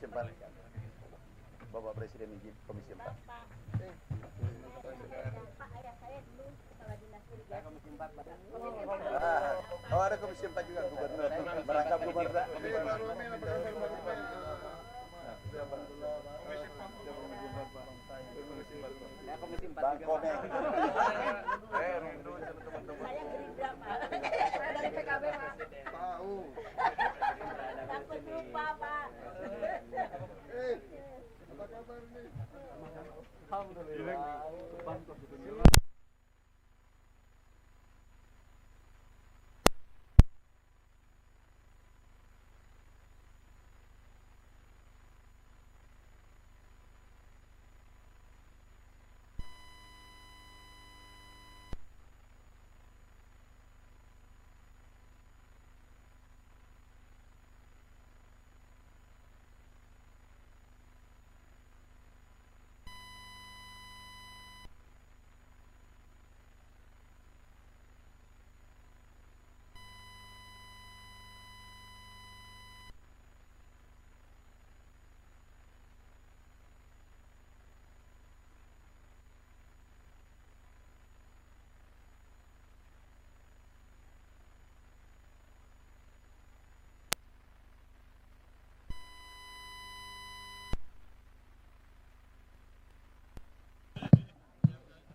Komisi 4. Bapak Presiden izin Komisi 4. Oh, ada Komisi 4 juga Gubernur. Merangkap Gubernur. Komisi 4 Bang Komeng. Rindu sama teman-teman. Saya Gerindra, Pak. Saya dari PKB, Pak. Tahu. Takut lupa, Pak. Apa kabar nih? Alhamdulillah.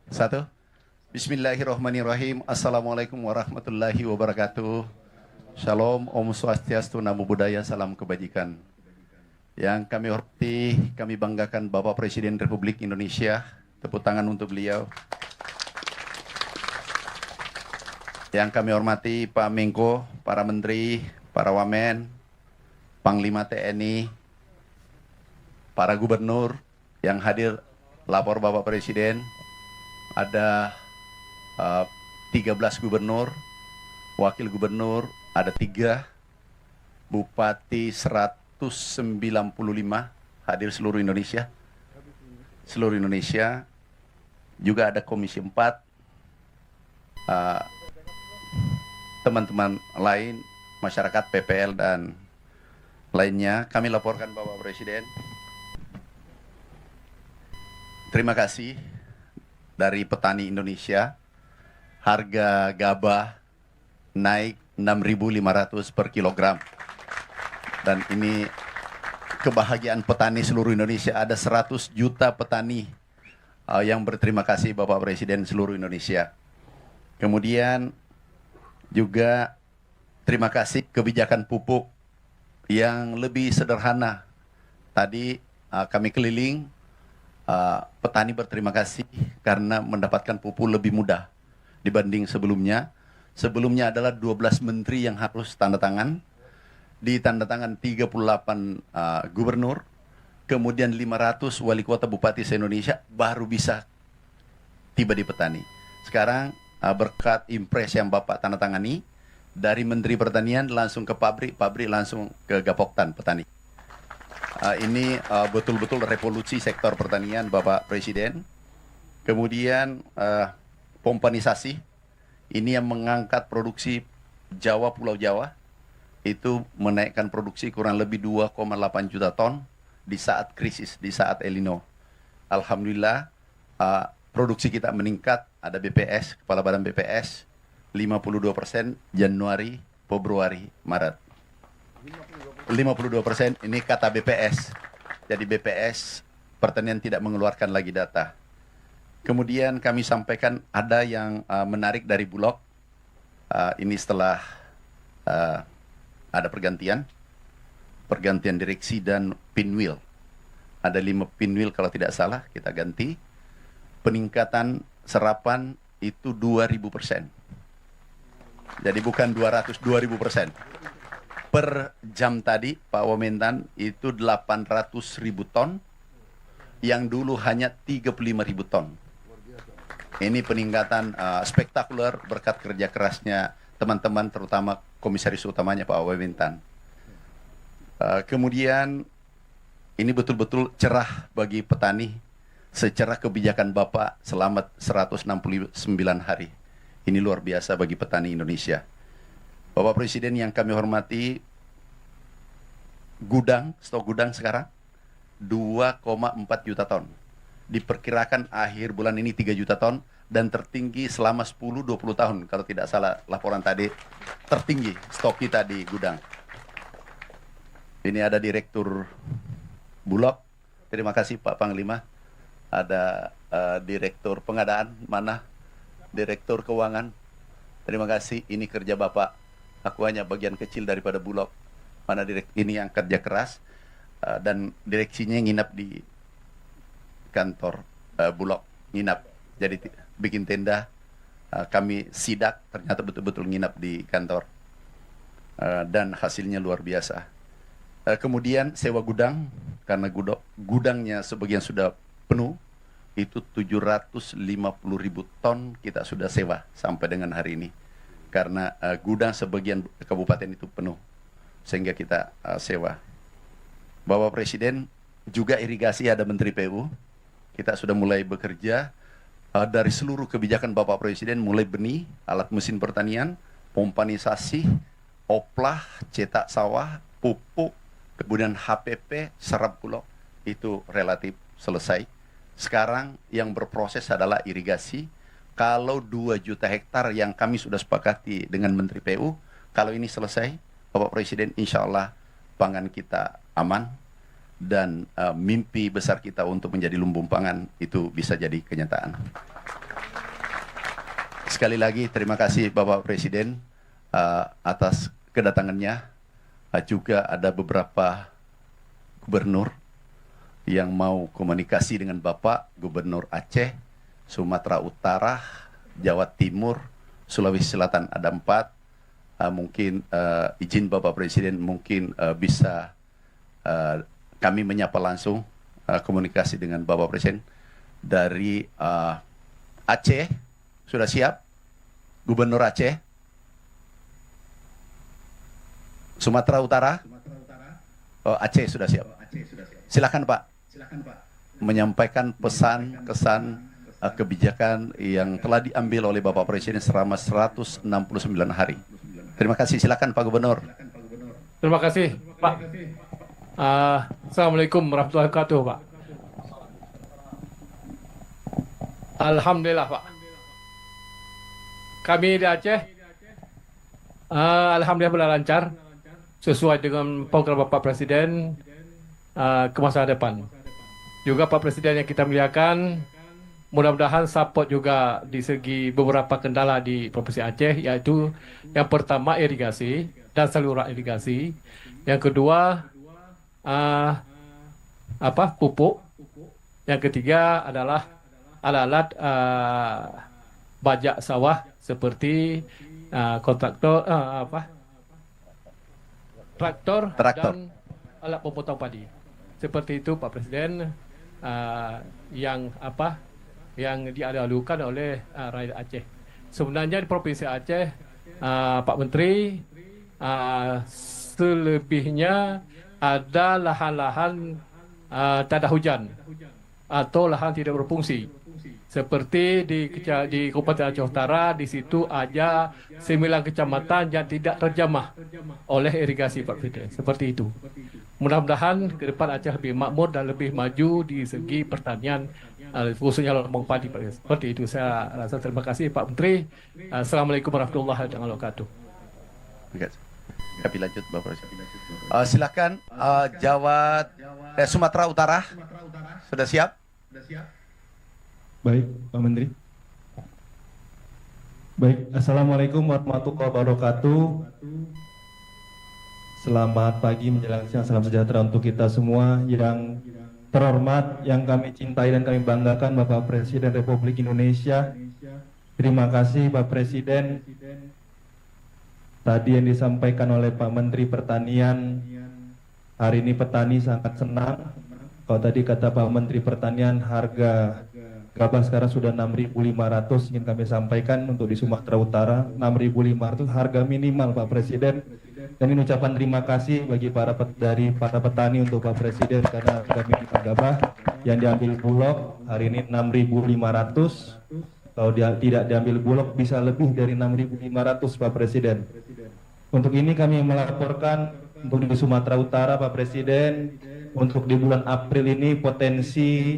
Satu. Bismillahirrahmanirrahim. Assalamualaikum warahmatullahi wabarakatuh. Shalom, Om Swastiastu, Namo Buddhaya, salam kebajikan. Yang kami hormati, kami banggakan Bapak Presiden Republik Indonesia. Tepuk tangan untuk beliau. Yang kami hormati Pak Menko, para Menteri, para Wamen, Panglima TNI, para Gubernur yang hadir lapor Bapak Presiden. Ada 13 gubernur, wakil gubernur, ada 3, bupati 195 hadir seluruh Indonesia. Seluruh Indonesia, juga ada Komisi 4, teman-teman lain, masyarakat, PPL, dan lainnya. Kami laporkan Bapak Presiden. Terima kasih. Dari petani Indonesia, harga gabah naik 6.500 per kilogram. Dan ini kebahagiaan petani seluruh Indonesia. Ada 100 juta petani yang berterima kasih Bapak Presiden seluruh Indonesia. Kemudian juga terima kasih kebijakan pupuk yang lebih sederhana. Tadi kami keliling, petani berterima kasih karena mendapatkan pupuk lebih mudah dibanding sebelumnya. Sebelumnya adalah 12 menteri yang harus tanda tangan, ditandatangan 38 gubernur, kemudian 500 wali kota bupati se-Indonesia baru bisa tiba di petani. Sekarang berkat impres yang Bapak tanda tangani, dari Menteri Pertanian langsung ke pabrik, pabrik langsung ke Gapoktan petani. Ini betul-betul revolusi sektor pertanian Bapak Presiden. Kemudian pompanisasi, ini yang mengangkat produksi Jawa, Pulau Jawa, itu menaikkan produksi kurang lebih 2,8 juta ton di saat krisis, di saat El Nino. Alhamdulillah, produksi kita meningkat, ada BPS, Kepala Badan BPS, 52% Januari, Februari, Maret. 52% ini kata BPS. Jadi BPS Pertanian tidak mengeluarkan lagi data. Kemudian kami sampaikan ada yang menarik dari Bulog. Ini setelah ada pergantian direksi dan pinwheel. Ada 5 pinwheel kalau tidak salah kita ganti. Peningkatan serapan itu 2000%. Jadi bukan 200, 2000%. Per jam tadi Pak Wamentan itu 800.000 ton, yang dulu hanya 35.000 ton. Ini peningkatan spektakuler berkat kerja kerasnya teman-teman, terutama komisaris utamanya Pak Wamentan. Kemudian ini betul-betul cerah bagi petani, secara kebijakan Bapak selama 169 hari. Ini luar biasa bagi petani Indonesia. Bapak Presiden yang kami hormati, stok gudang sekarang 2,4 juta ton. Diperkirakan akhir bulan ini 3 juta ton dan tertinggi selama 10-20 tahun kalau tidak salah laporan tadi, tertinggi stok kita di gudang. Ini ada Direktur Bulog. Terima kasih Pak Panglima. Ada Direktur Pengadaan, mana? Direktur Keuangan. Terima kasih, ini kerja Bapak. Aku hanya bagian kecil daripada Bulog. Mana ini yang kerja keras dan direksinya nginap di kantor Bulog, nginap. Jadi bikin tenda, kami sidak, ternyata betul-betul nginap di kantor. Dan hasilnya luar biasa. Kemudian sewa gudang, karena gudangnya sebagian sudah penuh, itu 750.000 ton kita sudah sewa sampai dengan hari ini. Karena gudang sebagian kabupaten itu penuh, sehingga kita sewa. Bapak Presiden, juga irigasi ada Menteri PU, kita sudah mulai bekerja dari seluruh kebijakan Bapak Presiden, mulai benih, alat mesin pertanian, pompanisasi, oplah, cetak sawah, pupuk, kemudian HPP, serap bulog, itu relatif selesai. Sekarang yang berproses adalah irigasi. Kalau 2 juta hektar yang kami sudah sepakati dengan Menteri PU, kalau ini selesai, Bapak Presiden, insya Allah pangan kita aman, dan mimpi besar kita untuk menjadi lumbung pangan itu bisa jadi kenyataan. Sekali lagi terima kasih Bapak Presiden atas kedatangannya. Juga ada beberapa gubernur yang mau komunikasi dengan Bapak, Gubernur Aceh, Sumatera Utara, Jawa Timur, Sulawesi Selatan ada 4. Mungkin izin Bapak Presiden, mungkin bisa kami menyapa langsung komunikasi dengan Bapak Presiden dari Aceh. Sudah siap? Gubernur Aceh? Sumatera Utara? Oh, Aceh sudah siap. Silakan Pak. Menyampaikan pesan, kesan, kebijakan yang telah diambil oleh Bapak Presiden selama 169 hari. Terima kasih. Silakan Pak Gubernur. Terima kasih Pak. Assalamualaikum warahmatullahi wabarakatuh Pak. Alhamdulillah Pak. Kami di Aceh, alhamdulillah berjalan lancar sesuai dengan program Bapak Presiden ke masa depan. Juga Pak Presiden yang kita muliakan, mudah-mudahan support juga di segi beberapa kendala di Provinsi Aceh, yaitu yang pertama irigasi dan saluran irigasi, yang kedua pupuk, yang ketiga adalah alat-alat bajak sawah seperti kontraktor traktor dan alat pemotong padi. Seperti itu Pak Presiden, yang diadalukan oleh rakyat Aceh. Sebenarnya di Provinsi Aceh, Pak Menteri, selebihnya ada lahan-lahan tak ada hujan atau lahan tidak berfungsi. Seperti di Kabupaten Aceh Utara, di situ ada 9 kecamatan yang tidak terjamah oleh irigasi Pak Presiden. Seperti itu. Mudah-mudahan ke depan Aceh lebih makmur dan lebih maju di segi pertanian, khususnya lombong padi Pak Presiden. Seperti itu. Saya rasa terima kasih Pak Menteri. Assalamualaikum warahmatullahi wabarakatuh. Kami lanjut Bapak Presiden. Silakan Jawa Sumatera Utara. Sudah siap? Baik, Pak Menteri. Baik, Assalamualaikum warahmatullahi wabarakatuh. Selamat pagi menjelang siang, salam sejahtera untuk kita semua. Yang terhormat, yang kami cintai dan kami banggakan, Bapak Presiden Republik Indonesia. Terima kasih Pak Presiden. Tadi yang disampaikan oleh Pak Menteri Pertanian, hari ini petani sangat senang. Kalau tadi kata Pak Menteri Pertanian, harga gabah sekarang sudah 6.500, ingin kami sampaikan untuk di Sumatera Utara 6.500 harga minimal Pak Presiden. Dan ini ucapan terima kasih bagi para petani untuk Pak Presiden, karena harga minimal gabah yang diambil Bulog hari ini 6.500. Kalau tidak diambil Bulog bisa lebih dari 6.500 Pak Presiden. Untuk ini kami melaporkan untuk di Sumatera Utara Pak Presiden, untuk di bulan April ini potensi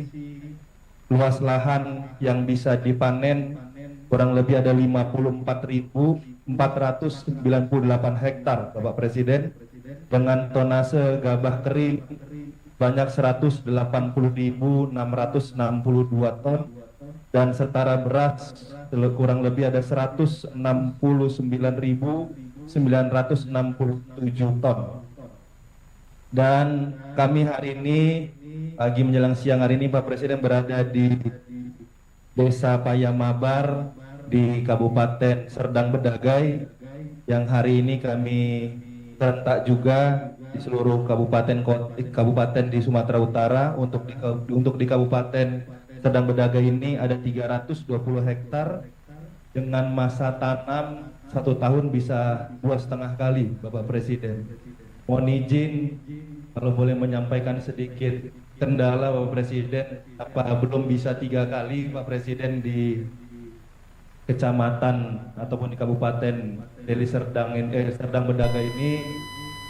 luas lahan yang bisa dipanen kurang lebih ada 54.498 hektar, Bapak Presiden, dengan tonase gabah kering banyak 180.662 ton, dan setara beras kurang lebih ada 169.967 ton. Dan kami hari ini, pagi menjelang siang hari ini, Pak Presiden berada di Desa Payamabar di Kabupaten Serdang Bedagai, yang hari ini kami serentak juga di seluruh kabupaten di Sumatera Utara. Untuk di Kabupaten Serdang Bedagai ini ada 320 hektar dengan masa tanam 1 tahun bisa 2,5 kali, Bapak Presiden. Mohon izin kalau boleh menyampaikan sedikit kendala, Bapak Presiden, apa belum bisa 3 kali, Pak Presiden, di kecamatan ataupun di Kabupaten Deli Serdang Bedagai ini,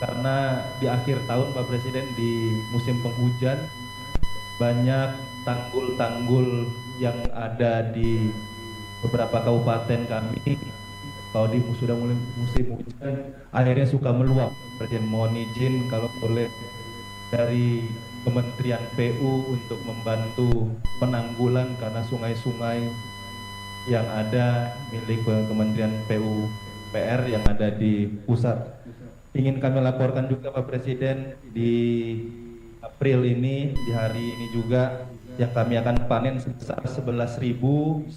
karena di akhir tahun, Pak Presiden, di musim penghujan banyak tanggul-tanggul yang ada di beberapa kabupaten kami, kalau sudah mulai musim hujan akhirnya suka meluap. Presiden, mohon izin kalau boleh dari Kementerian PU untuk membantu penanggulan karena sungai-sungai yang ada milik Kementerian PUPR yang ada di pusat. Ingin kami laporkan juga, Pak Presiden, di April ini, di hari ini juga, yang kami akan panen sebesar 11.104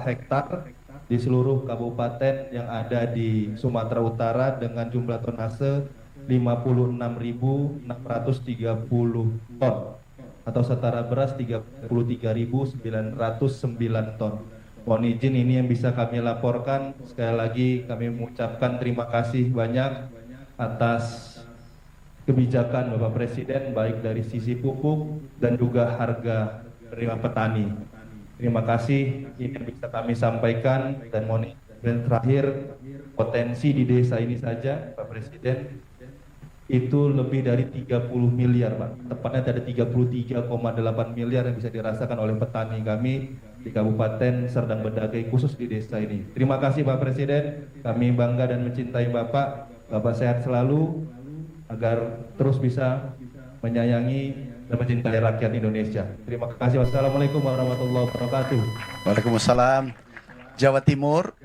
hektar di seluruh kabupaten yang ada di Sumatera Utara dengan jumlah tonase 56.630 ton atau setara beras 33.909 ton. Mohon izin ini yang bisa kami laporkan. Sekali lagi kami mengucapkan terima kasih banyak atas kebijakan Bapak Presiden, baik dari sisi pupuk dan juga harga penerima petani. Terima kasih, ini yang bisa kami sampaikan. Dan mohon izin terakhir, potensi di desa ini saja, Pak Presiden, itu lebih dari 30 miliar, Pak. Tepatnya ada 33,8 miliar yang bisa dirasakan oleh petani kami di Kabupaten Serdang Bedagai, khusus di desa ini. Terima kasih, Pak Presiden. Kami bangga dan mencintai Bapak. Bapak sehat selalu, agar terus bisa menyayangi dan mencintai rakyat Indonesia. Terima kasih. Wassalamualaikum warahmatullahi wabarakatuh. Waalaikumsalam. Jawa Timur,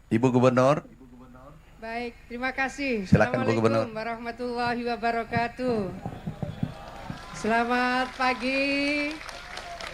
Ibu Gubernur. Baik, terima kasih. Silakan, Bu Gubernur. Assalamualaikum warahmatullahi wabarakatuh. Selamat pagi.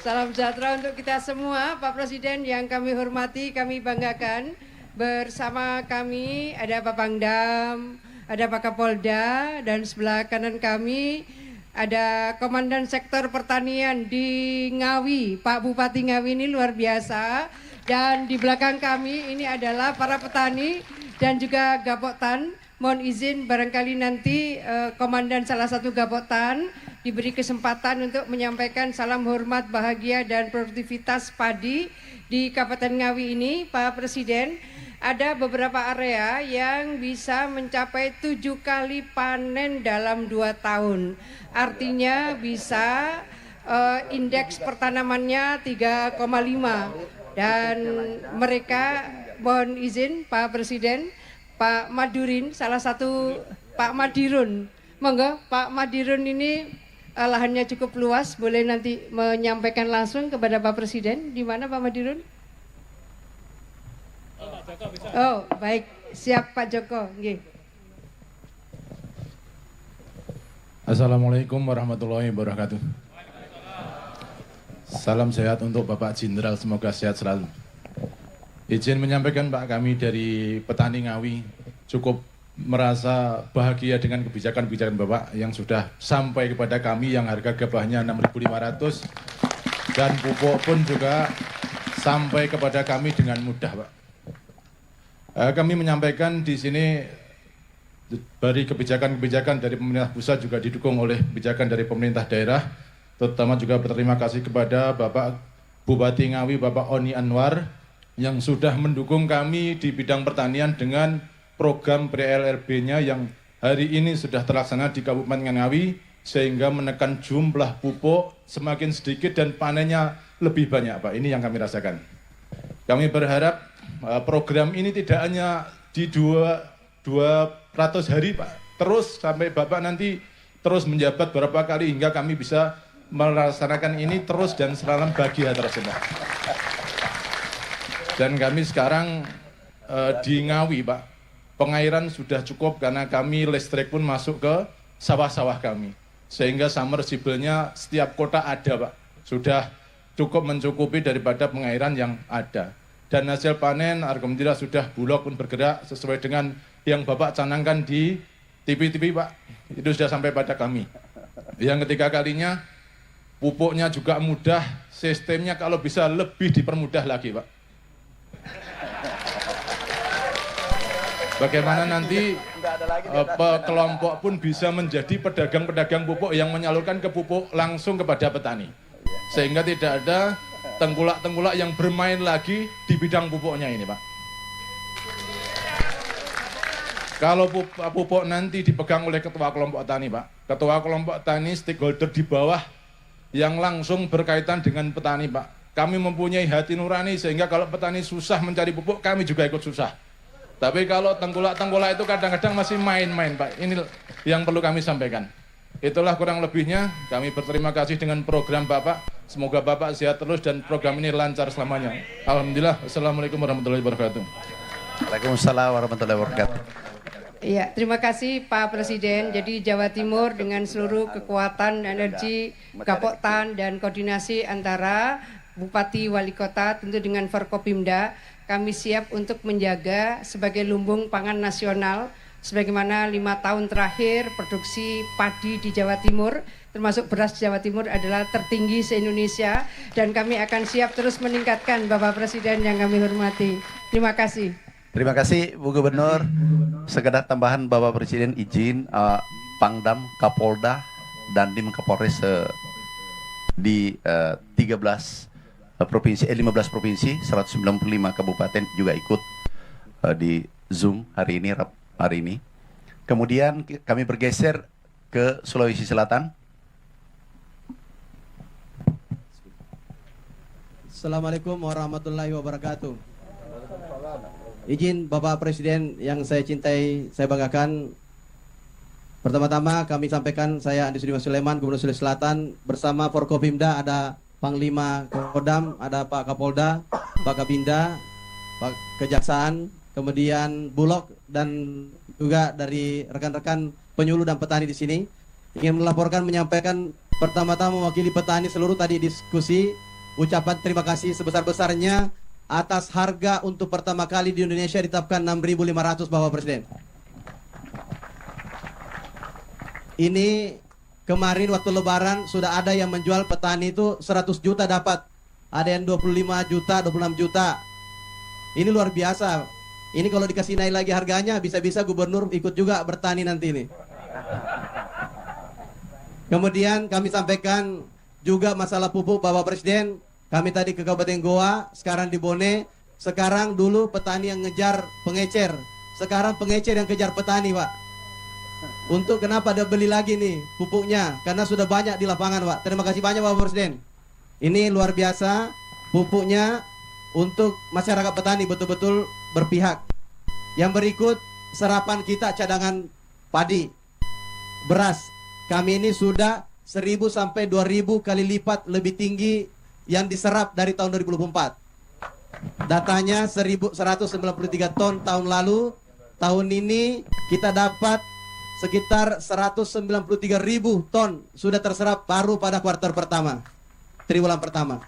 Salam sejahtera untuk kita semua. Pak Presiden yang kami hormati, kami banggakan. Bersama kami ada Pak Pangdam, ada Pak Kapolda, dan sebelah kanan kami ada Komandan Sektor Pertanian di Ngawi, Pak Bupati Ngawi ini luar biasa. Dan di belakang kami ini adalah para petani dan juga Gapoktan. Mohon izin barangkali nanti Komandan salah satu Gapoktan diberi kesempatan untuk menyampaikan salam hormat, bahagia, dan produktivitas padi di Kabupaten Ngawi ini. Pak Presiden, ada beberapa area yang bisa mencapai 7 kali panen dalam 2 tahun. Artinya bisa indeks pertanamannya 3,5. Dan mereka, mohon izin Pak Presiden, Pak Madirin, salah satu Pak Madirun. Monggo Pak Madirun ini lahannya cukup luas, boleh nanti menyampaikan langsung kepada Pak Presiden. Di mana Pak Madirun? Oh, baik. Siap Pak Joko. Nggih. Assalamualaikum warahmatullahi wabarakatuh. Salam sehat untuk Bapak Jenderal, semoga sehat selalu. Izin menyampaikan Pak, kami dari petani Ngawi cukup merasa bahagia dengan kebijakan-kebijakan Bapak yang sudah sampai kepada kami, yang harga gabahnya 6.500 dan pupuk pun juga sampai kepada kami dengan mudah, Pak. Kami menyampaikan di sini dari kebijakan-kebijakan dari pemerintah pusat juga didukung oleh kebijakan dari pemerintah daerah, terutama juga berterima kasih kepada Bapak Bupati Ngawi, Bapak Oni Anwar, yang sudah mendukung kami di bidang pertanian dengan program PLRB-nya yang hari ini sudah terlaksana di Kabupaten Ngawi, sehingga menekan jumlah pupuk semakin sedikit dan panennya lebih banyak, Pak. Ini yang kami rasakan. Kami berharap program ini tidak hanya di 200 hari, Pak. Terus sampai Bapak nanti terus menjabat berapa kali hingga kami bisa melaksanakan ini terus dan selalu bahagia terus, Pak. Dan kami sekarang di Ngawi, Pak, pengairan sudah cukup karena kami listrik pun masuk ke sawah-sawah kami. Sehingga submersible-nya setiap kota ada, Pak. Sudah cukup mencukupi daripada pengairan yang ada. Dan hasil panen, alhamdulillah sudah Bulog pun bergerak sesuai dengan yang Bapak canangkan di TV-TV, Pak. Itu sudah sampai pada kami. Yang ketiga kalinya, pupuknya juga mudah, sistemnya kalau bisa lebih dipermudah lagi, Pak. Bagaimana nanti kelompok pun bisa menjadi pedagang-pedagang pupuk yang menyalurkan ke pupuk langsung kepada petani. Sehingga tidak ada tengkulak-tengkulak yang bermain lagi di bidang pupuknya ini, Pak. Kalau pupuk nanti dipegang oleh ketua kelompok tani, Pak. Ketua kelompok tani stakeholder di bawah yang langsung berkaitan dengan petani, Pak. Kami mempunyai hati nurani sehingga kalau petani susah mencari pupuk, kami juga ikut susah. Tapi kalau tengkulak-tengkulak itu kadang-kadang masih main-main, Pak. Ini yang perlu kami sampaikan. Itulah kurang lebihnya. Kami berterima kasih dengan program Bapak. Semoga Bapak sehat terus dan program ini lancar selamanya. Alhamdulillah. Assalamualaikum warahmatullahi wabarakatuh. Waalaikumsalam warahmatullahi wabarakatuh. Iya, terima kasih Pak Presiden. Jadi Jawa Timur dengan seluruh kekuatan, energi, Gapoktan dan koordinasi antara Bupati, Wali Kota, tentu dengan Forkopimda, kami siap untuk menjaga sebagai lumbung pangan nasional, sebagaimana 5 tahun terakhir produksi padi di Jawa Timur, termasuk beras di Jawa Timur adalah tertinggi se-Indonesia, dan kami akan siap terus meningkatkan, Bapak Presiden yang kami hormati. Terima kasih. Terima kasih Bu Gubernur. Sekedar tambahan Bapak Presiden izin Pangdam, Kapolda, dan Dim Kapolres di 15 provinsi, 15 provinsi, 195 kabupaten juga ikut di Zoom hari ini. Kemudian kami bergeser ke Sulawesi Selatan. Assalamualaikum warahmatullahi wabarakatuh. Izin Bapak Presiden yang saya cintai, saya banggakan. Pertama-tama kami sampaikan, saya Andi Sudirman Sulaiman, Gubernur Sulawesi Selatan, bersama Forkopimda ada Panglima Kodam, ada Pak Kapolda, Pak Kabinda, Pak Kejaksaan, kemudian Bulog, dan juga dari rekan-rekan penyuluh dan petani di sini. Ingin melaporkan, menyampaikan pertama-tama mewakili petani seluruh tadi diskusi, ucapan terima kasih sebesar-besarnya atas harga untuk pertama kali di Indonesia ditetapkan 6.500, Bapak Presiden. Ini kemarin waktu Lebaran sudah ada yang menjual petani itu 100 juta dapat. Ada yang 25 juta, 26 juta. Ini luar biasa. Ini kalau dikasih naik lagi harganya, bisa-bisa gubernur ikut juga bertani nanti ini. Kemudian kami sampaikan juga masalah pupuk, Bapak Presiden. Kami tadi ke Kabupaten Goa, sekarang di Bone. Sekarang dulu petani yang ngejar pengecer. Sekarang pengecer yang kejar petani, Pak. Untuk kenapa ada beli lagi nih pupuknya? Karena sudah banyak di lapangan, Pak. Terima kasih banyak, Bapak Presiden. Ini luar biasa pupuknya untuk masyarakat petani, betul-betul berpihak. Yang berikut, serapan kita cadangan padi, beras. Kami ini sudah 1.000 sampai 2.000 kali lipat lebih tinggi yang diserap dari tahun 2024. Datanya 1.193 ton tahun lalu. Tahun ini kita dapat sekitar 193.000 ton sudah terserap baru pada kuartal pertama, triwulan pertama.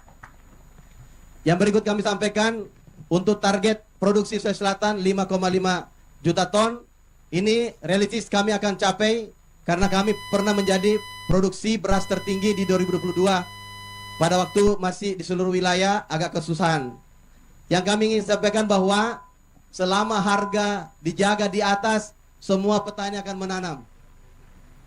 Yang berikut kami sampaikan untuk target produksi Sulawesi Selatan 5,5 juta ton. Ini realistis kami akan capai karena kami pernah menjadi produksi beras tertinggi di 2022 pada waktu masih di seluruh wilayah agak kesusahan. Yang kami ingin sampaikan bahwa selama harga dijaga di atas, semua petani akan menanam.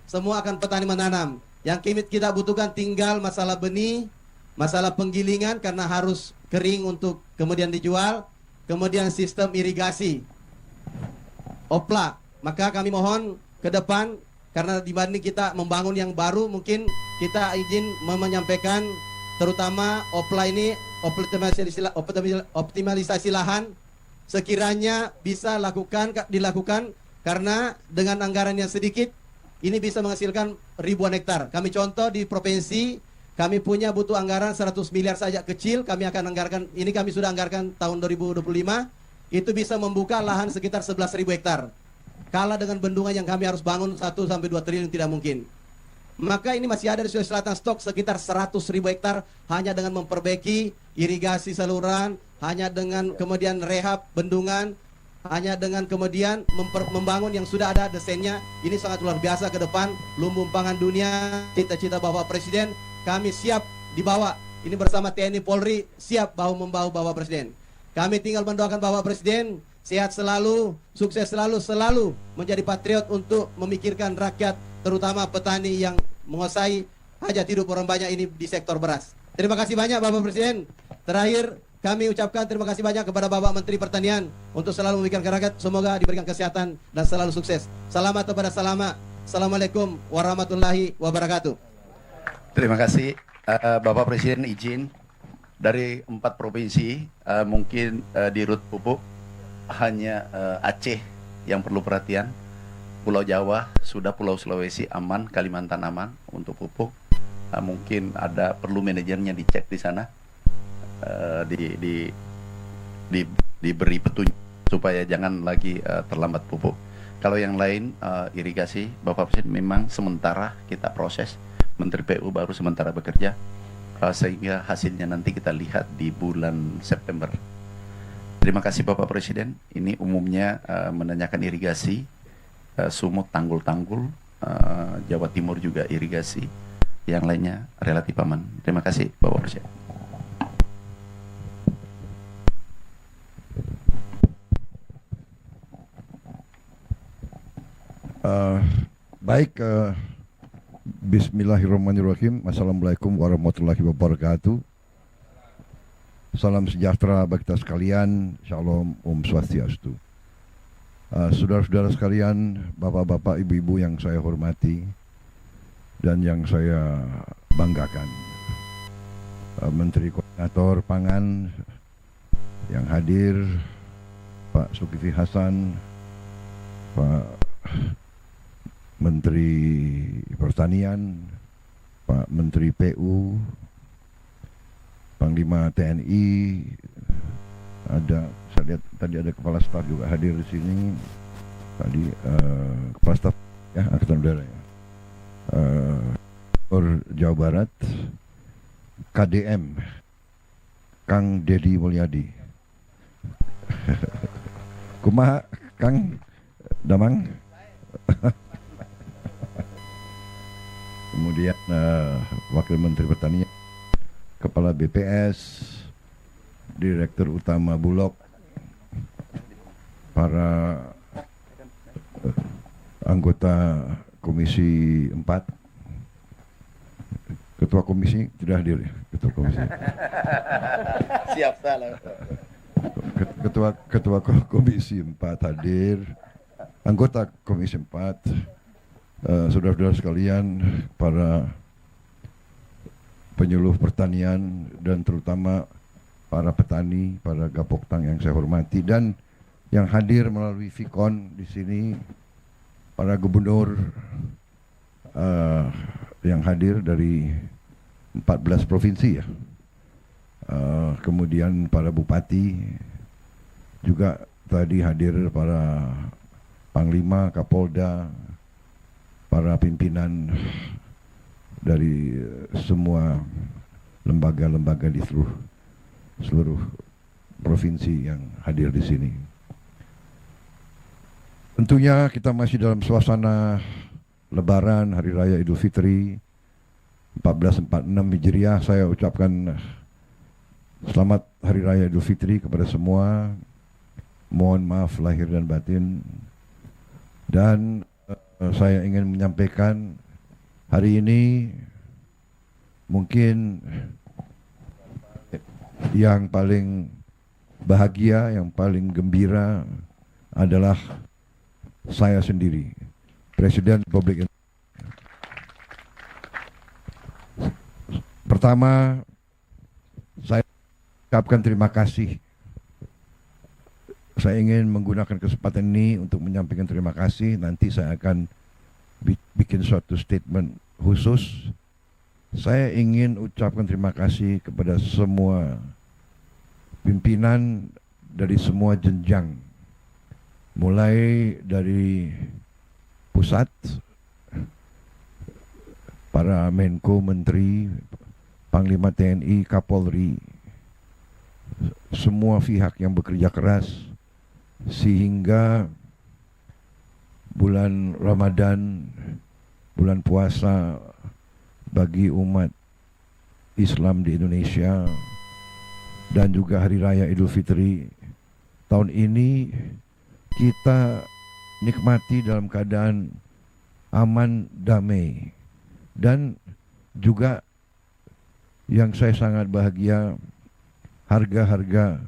Semua akan petani menanam. Yang kita butuhkan tinggal masalah benih, masalah penggilingan karena harus kering untuk kemudian dijual, kemudian sistem irigasi, opla. Maka kami mohon ke depan karena dibanding kita membangun yang baru, mungkin kita izin menyampaikan terutama OPLA ini optimalisasi lahan sekiranya bisa dilakukan karena dengan anggaran yang sedikit ini bisa menghasilkan ribuan hektar. Kami contoh di provinsi kami butuh anggaran 100 miliar saja kecil, kami akan anggarkan, ini kami sudah anggarkan tahun 2025, itu bisa membuka lahan sekitar 11.000 hektar. Kalah dengan bendungan yang kami harus bangun 1-2 triliun tidak mungkin. Maka ini masih ada di Sulawesi Selatan stok sekitar 100.000 hektar hanya dengan memperbaiki irigasi saluran, hanya dengan kemudian rehab bendungan, hanya dengan kemudian membangun yang sudah ada desainnya. Ini sangat luar biasa ke depan, lumbung pangan dunia, cita-cita Bapak Presiden, kami siap dibawa. Ini bersama TNI Polri siap bahu-membahu Bapak Presiden. Kami tinggal mendoakan Bapak Presiden sehat selalu, sukses selalu menjadi patriot untuk memikirkan rakyat, terutama petani yang menguasai hajat hidup orang banyak ini di sektor beras. Terima kasih banyak Bapak Presiden. Terakhir kami ucapkan terima kasih banyak kepada Bapak Menteri Pertanian untuk selalu memikirkan rakyat. Semoga diberikan kesehatan dan selalu sukses. Selamat kepada selamat. Assalamualaikum warahmatullahi wabarakatuh. Terima kasih Bapak Presiden, izin dari 4 provinsi mungkin di rut pupuk hanya Aceh yang perlu perhatian, Pulau Jawa sudah, Pulau Sulawesi aman, Kalimantan aman untuk pupuk. Mungkin ada perlu manajernya dicek di sana, diberi petunjuk supaya jangan lagi terlambat pupuk. Kalau yang lain irigasi, Bapak Presiden memang sementara kita proses. Menteri PU baru sementara bekerja sehingga hasilnya nanti kita lihat di bulan September. Terima kasih Bapak Presiden. Ini umumnya menanyakan irigasi, sumut, tanggul-tanggul, Jawa Timur juga irigasi, yang lainnya relatif aman. Terima kasih Bapak Presiden. Baik, Bismillahirrahmanirrahim. Assalamualaikum warahmatullahi wabarakatuh. Salam sejahtera bagi kita sekalian. Shalom, Om Swastiastu. Saudara-saudara sekalian, bapak-bapak, ibu-ibu yang saya hormati dan yang saya banggakan, Menteri Koordinator Pangan yang hadir, Pak Zulkifli Hasan, Pak Menteri Pertanian, Pak Menteri PU, Panglima TNI, ada, saya lihat tadi ada Kepala Staf juga hadir di sini, tadi Kepala Staf ya Angkatan Udara ya, Jawa Barat, KDM, Kang Dedi Mulyadi, kumaha Kang Damang. Kemudian Wakil Menteri Pertanian, Kepala BPS, Direktur Utama Bulog, para anggota Komisi 4, Ketua Komisi tidak hadir ya, Ketua Komisi. Siap salah. Ketua Komisi 4 hadir, anggota Komisi 4, saudara-saudara sekalian, para penyuluh pertanian dan terutama para petani, para Gapoktang yang saya hormati, dan yang hadir melalui Vikon di sini, para gubernur yang hadir dari 14 provinsi ya, kemudian para bupati juga tadi hadir, para Panglima, Kapolda, para pimpinan dari semua lembaga-lembaga di seluruh provinsi yang hadir di sini. Tentunya kita masih dalam suasana Lebaran, Hari Raya Idul Fitri 1446 Hijriah. Saya ucapkan selamat Hari Raya Idul Fitri kepada semua. Mohon maaf lahir dan batin. Dan saya ingin menyampaikan hari ini mungkin yang paling bahagia, yang paling gembira adalah saya sendiri, Presiden Republik Indonesia Pertama, saya ucapkan terima kasih. Saya ingin menggunakan kesempatan ini untuk menyampaikan terima kasih. Nanti saya akan bikin suatu statement khusus. Saya ingin ucapkan terima kasih kepada semua pimpinan dari semua jenjang, mulai dari pusat, para Menko, Menteri, Panglima TNI, Kapolri, semua pihak yang bekerja keras sehingga bulan Ramadan, bulan puasa bagi umat Islam di Indonesia dan juga Hari Raya Idul Fitri tahun ini kita nikmati dalam keadaan aman, damai, dan juga yang saya sangat bahagia, harga-harga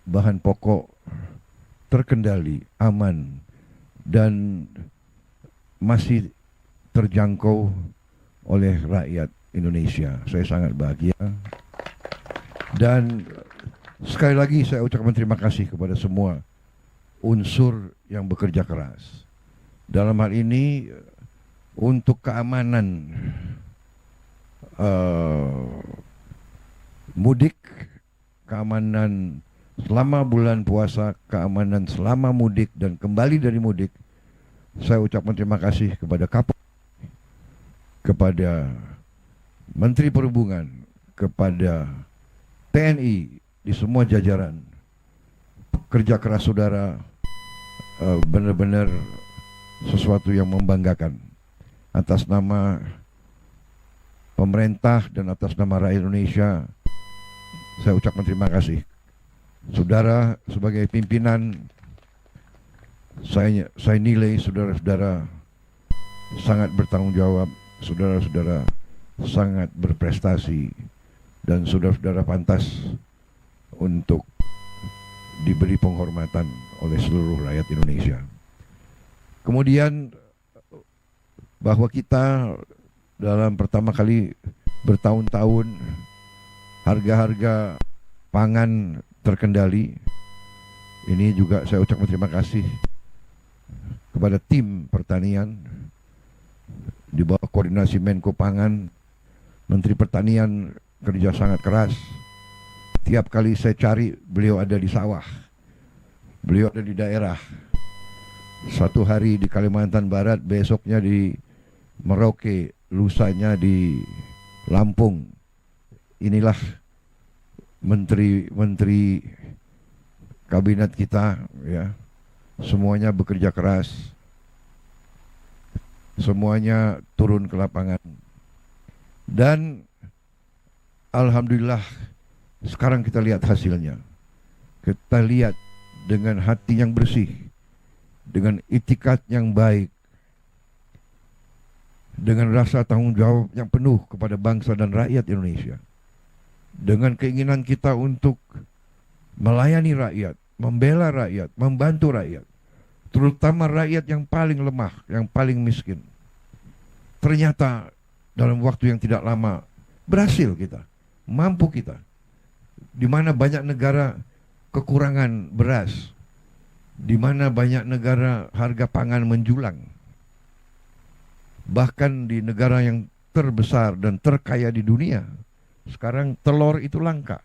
bahan pokok terkendali, aman, dan masih terjangkau oleh rakyat Indonesia. Saya sangat bahagia. Dan sekali lagi saya ucapkan terima kasih kepada semua unsur yang bekerja keras. Dalam hal ini untuk keamanan mudik, keamanan selama bulan puasa, keamanan selama mudik dan kembali dari mudik, saya ucapkan terima kasih kepada Kapolri, kepada Menteri Perhubungan, kepada TNI di semua jajaran. Kerja keras saudara benar-benar sesuatu yang membanggakan. Atas nama pemerintah dan atas nama rakyat Indonesia, saya ucapkan terima kasih. Saudara sebagai pimpinan, saya nilai saudara-saudara sangat bertanggung jawab, saudara-saudara sangat berprestasi, dan saudara-saudara pantas untuk diberi penghormatan oleh seluruh rakyat Indonesia. Kemudian bahwa kita dalam pertama kali bertahun-tahun harga-harga pangan terkendali. Ini juga saya ucapkan terima kasih kepada tim pertanian di bawah koordinasi Menko Pangan. Menteri Pertanian kerja sangat keras. Tiap kali saya cari, beliau ada di sawah, beliau ada di daerah. Satu hari di Kalimantan Barat, besoknya di Merauke, lusanya di Lampung. Inilah menteri-menteri kabinet kita, ya. Semuanya bekerja keras, semuanya turun ke lapangan, dan alhamdulillah sekarang kita lihat hasilnya. Kita lihat dengan hati yang bersih, dengan itikat yang baik, dengan rasa tanggung jawab yang penuh kepada bangsa dan rakyat Indonesia, dengan keinginan kita untuk melayani rakyat, membela rakyat, membantu rakyat, terutama rakyat yang paling lemah, yang paling miskin. Ternyata dalam waktu yang tidak lama berhasil kita, mampu kita. Di mana banyak negara kekurangan beras, di mana banyak negara harga pangan menjulang. Bahkan di negara yang terbesar dan terkaya di dunia, sekarang telur itu langka.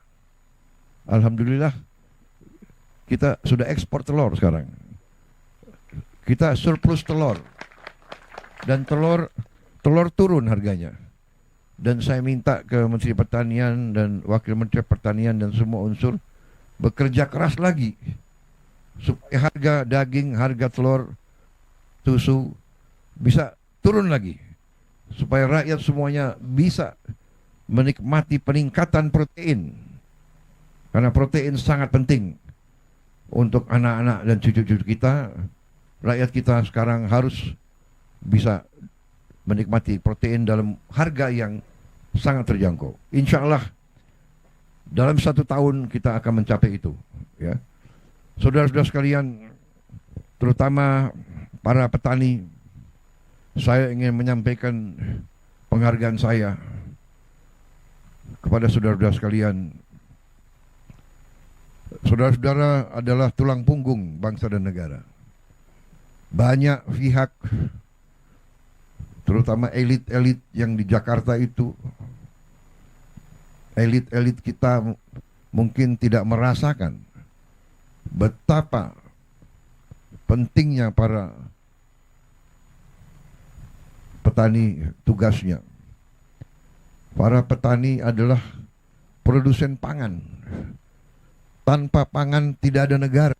Alhamdulillah kita sudah ekspor telur sekarang. Kita surplus telur. Dan telur turun harganya. Dan saya minta ke Menteri Pertanian dan Wakil Menteri Pertanian dan semua unsur bekerja keras lagi supaya harga daging, harga telur, susu bisa turun lagi, supaya rakyat semuanya bisa menikmati peningkatan protein, karena protein sangat penting untuk anak-anak dan cucu-cucu kita. Rakyat kita sekarang harus bisa menikmati protein dalam harga yang sangat terjangkau. Insya Allah dalam 1 tahun kita akan mencapai itu, ya. Saudara-saudara sekalian, terutama para petani, saya ingin menyampaikan penghargaan saya kepada saudara-saudara sekalian, saudara-saudara adalah tulang punggung bangsa dan negara. Banyak pihak, terutama elit-elit yang di Jakarta itu, elit-elit kita mungkin tidak merasakan betapa pentingnya para petani tugasnya. Para petani adalah produsen pangan. Tanpa pangan tidak ada negara.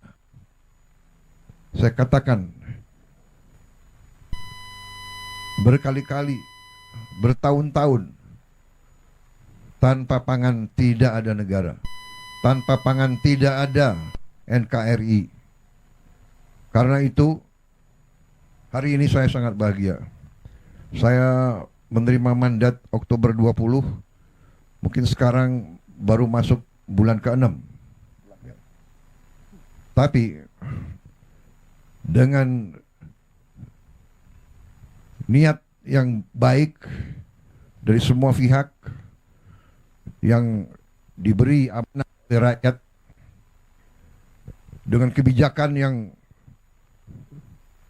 Saya katakan berkali-kali, bertahun-tahun, tanpa pangan tidak ada negara. Tanpa pangan tidak ada NKRI. Karena itu, hari ini saya sangat bahagia. Saya menerima mandat Oktober 20, mungkin sekarang baru masuk bulan ke-6. Tapi dengan niat yang baik dari semua pihak yang diberi amanah oleh rakyat, dengan kebijakan yang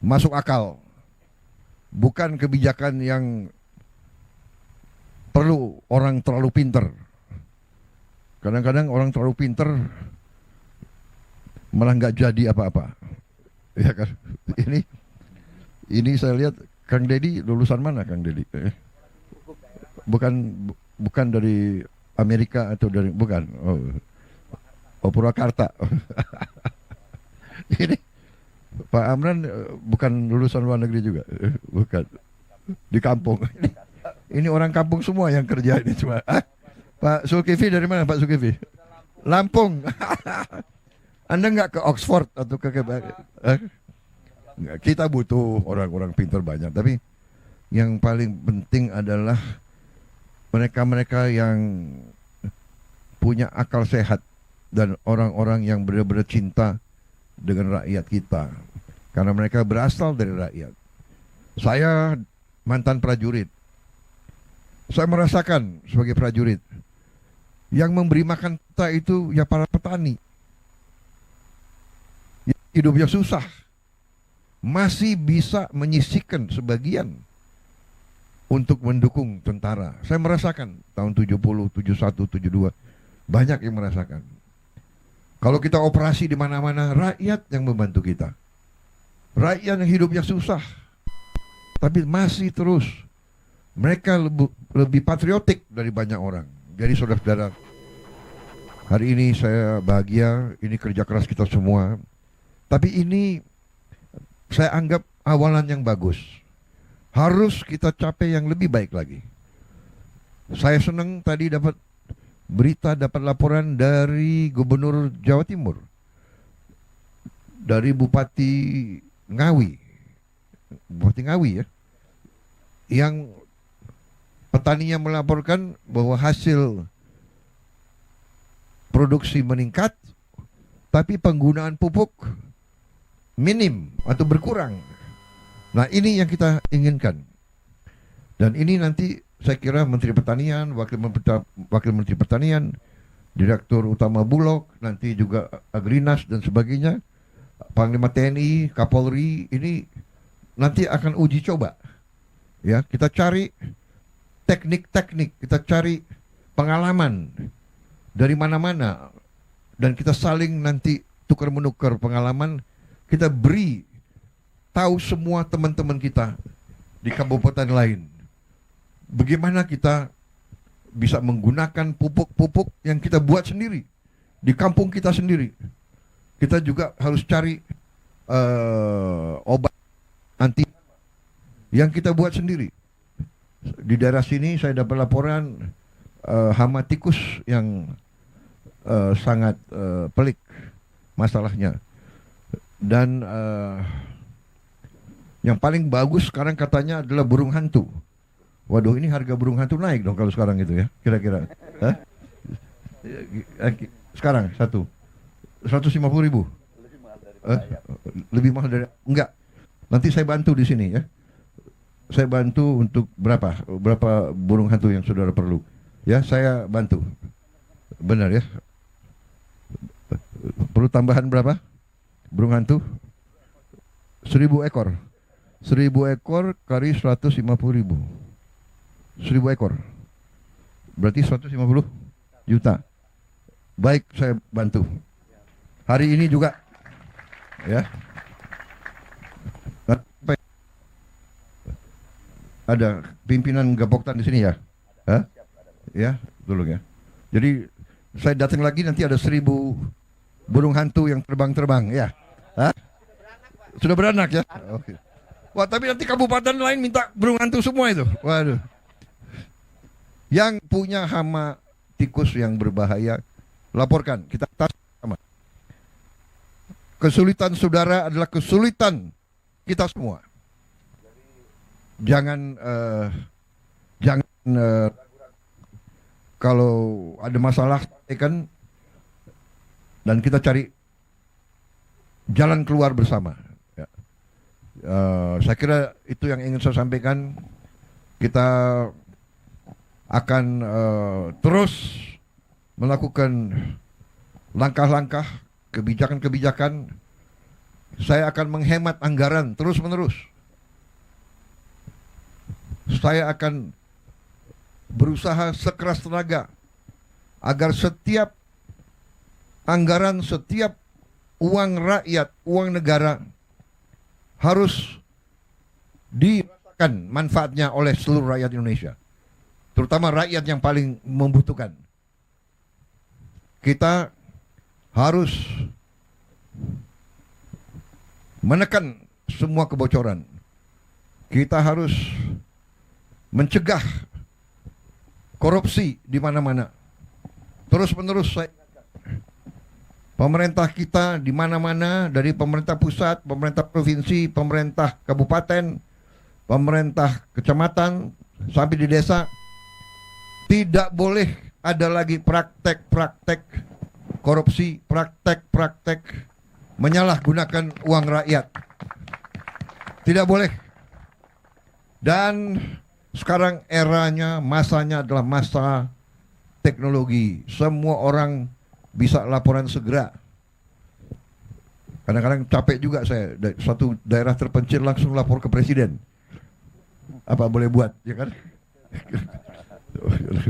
masuk akal, bukan kebijakan yang perlu orang terlalu pinter. Kadang-kadang orang terlalu pinter malah nggak jadi apa-apa, ya kan? Ini saya lihat Kang Deddy lulusan mana, Kang Deddy? Bukan dari Amerika atau dari, bukan? Oh Purwakarta. Ini Pak Amran bukan lulusan luar negeri juga, bukan, di kampung. Ini orang kampung semua yang kerja ini cuma. Pak Zulkifli dari mana, Pak Zulkifli? Lampung. Anda nggak ke Oxford atau ke kita butuh orang-orang pintar banyak, tapi yang paling penting adalah mereka-mereka yang punya akal sehat dan orang-orang yang benar-benar cinta dengan rakyat kita, karena mereka berasal dari rakyat. Saya mantan prajurit. Saya merasakan sebagai prajurit yang memberi makan kita itu ya para petani. Hidupnya susah, masih bisa menyisihkan sebagian untuk mendukung tentara. Saya merasakan tahun 70, 71, 72, banyak yang merasakan. Kalau kita operasi di mana-mana, rakyat yang membantu kita. Rakyat yang hidupnya susah, tapi masih terus. Mereka lebih patriotik dari banyak orang. Jadi saudara-saudara, hari ini saya bahagia, ini kerja keras kita semua. Tapi ini saya anggap awalan yang bagus. Harus kita capai yang lebih baik lagi. Saya senang tadi dapat berita, dapat laporan dari Gubernur Jawa Timur, dari Bupati Ngawi ya, yang petaninya melaporkan bahwa hasil produksi meningkat, tapi penggunaan pupuk minim atau berkurang. Nah, ini yang kita inginkan. Dan ini nanti saya kira Menteri Pertanian, Wakil Menteri Pertanian, Direktur Utama Bulog, nanti juga Agrinas dan sebagainya, Panglima TNI, Kapolri, ini nanti akan uji coba. Ya, kita cari teknik-teknik, kita cari pengalaman dari mana-mana, dan kita saling nanti tukar-menukar pengalaman. Kita beri tahu semua teman-teman kita di kabupaten lain bagaimana kita bisa menggunakan pupuk-pupuk yang kita buat sendiri di kampung kita sendiri. Kita juga harus cari obat anti yang kita buat sendiri. Di daerah sini saya dapat laporan hama tikus yang sangat pelik masalahnya. Dan yang paling bagus sekarang katanya adalah burung hantu. Waduh, ini harga burung hantu naik dong kalau sekarang itu ya, kira-kira. Sekarang 150.000. Lebih mahal dari, enggak. Nanti saya bantu di sini ya. Saya bantu untuk berapa burung hantu yang saudara perlu. Ya, saya bantu. Benar ya. Perlu tambahan berapa? Burung hantu? 1.000 ekor. 1.000 ekor kali 150.000. 1.000 ekor. Berarti 150 juta. Baik, saya bantu. Hari ini juga. Ya. Ada pimpinan Gapoktan di sini ya? Hah? Ya, tolong ya. Jadi saya datang lagi nanti ada 1.000 burung hantu yang terbang-terbang ya. Hah? Sudah beranak ya? Oke. Wah, tapi nanti kabupaten lain minta burung hantu semua itu. Waduh. Yang punya hama tikus yang berbahaya, laporkan. Kita tas sama. Kesulitan saudara adalah kesulitan kita semua. Jangan kalau ada masalah kan, dan kita cari jalan keluar bersama. Ya. Saya kira itu yang ingin saya sampaikan. Kita akan terus melakukan langkah-langkah, kebijakan-kebijakan. Saya akan menghemat anggaran terus-menerus. Saya akan berusaha sekeras tenaga agar setiap anggaran, setiap uang rakyat, uang negara harus dirasakan manfaatnya oleh seluruh rakyat Indonesia, terutama rakyat yang paling membutuhkan. Kita harus menekan semua kebocoran. Kita harus mencegah korupsi di mana-mana. Terus-menerus saya ingatkan, pemerintah kita di mana-mana, dari pemerintah pusat, pemerintah provinsi, pemerintah kabupaten, pemerintah kecamatan, sampai di desa, tidak boleh ada lagi praktek-praktek korupsi, praktek-praktek menyalahgunakan uang rakyat. Tidak boleh. Dan sekarang eranya, masanya adalah masa teknologi. Semua orang bisa laporan segera. Kadang-kadang capek juga saya, satu daerah terpencil langsung lapor ke presiden. Apa boleh buat, ya kan?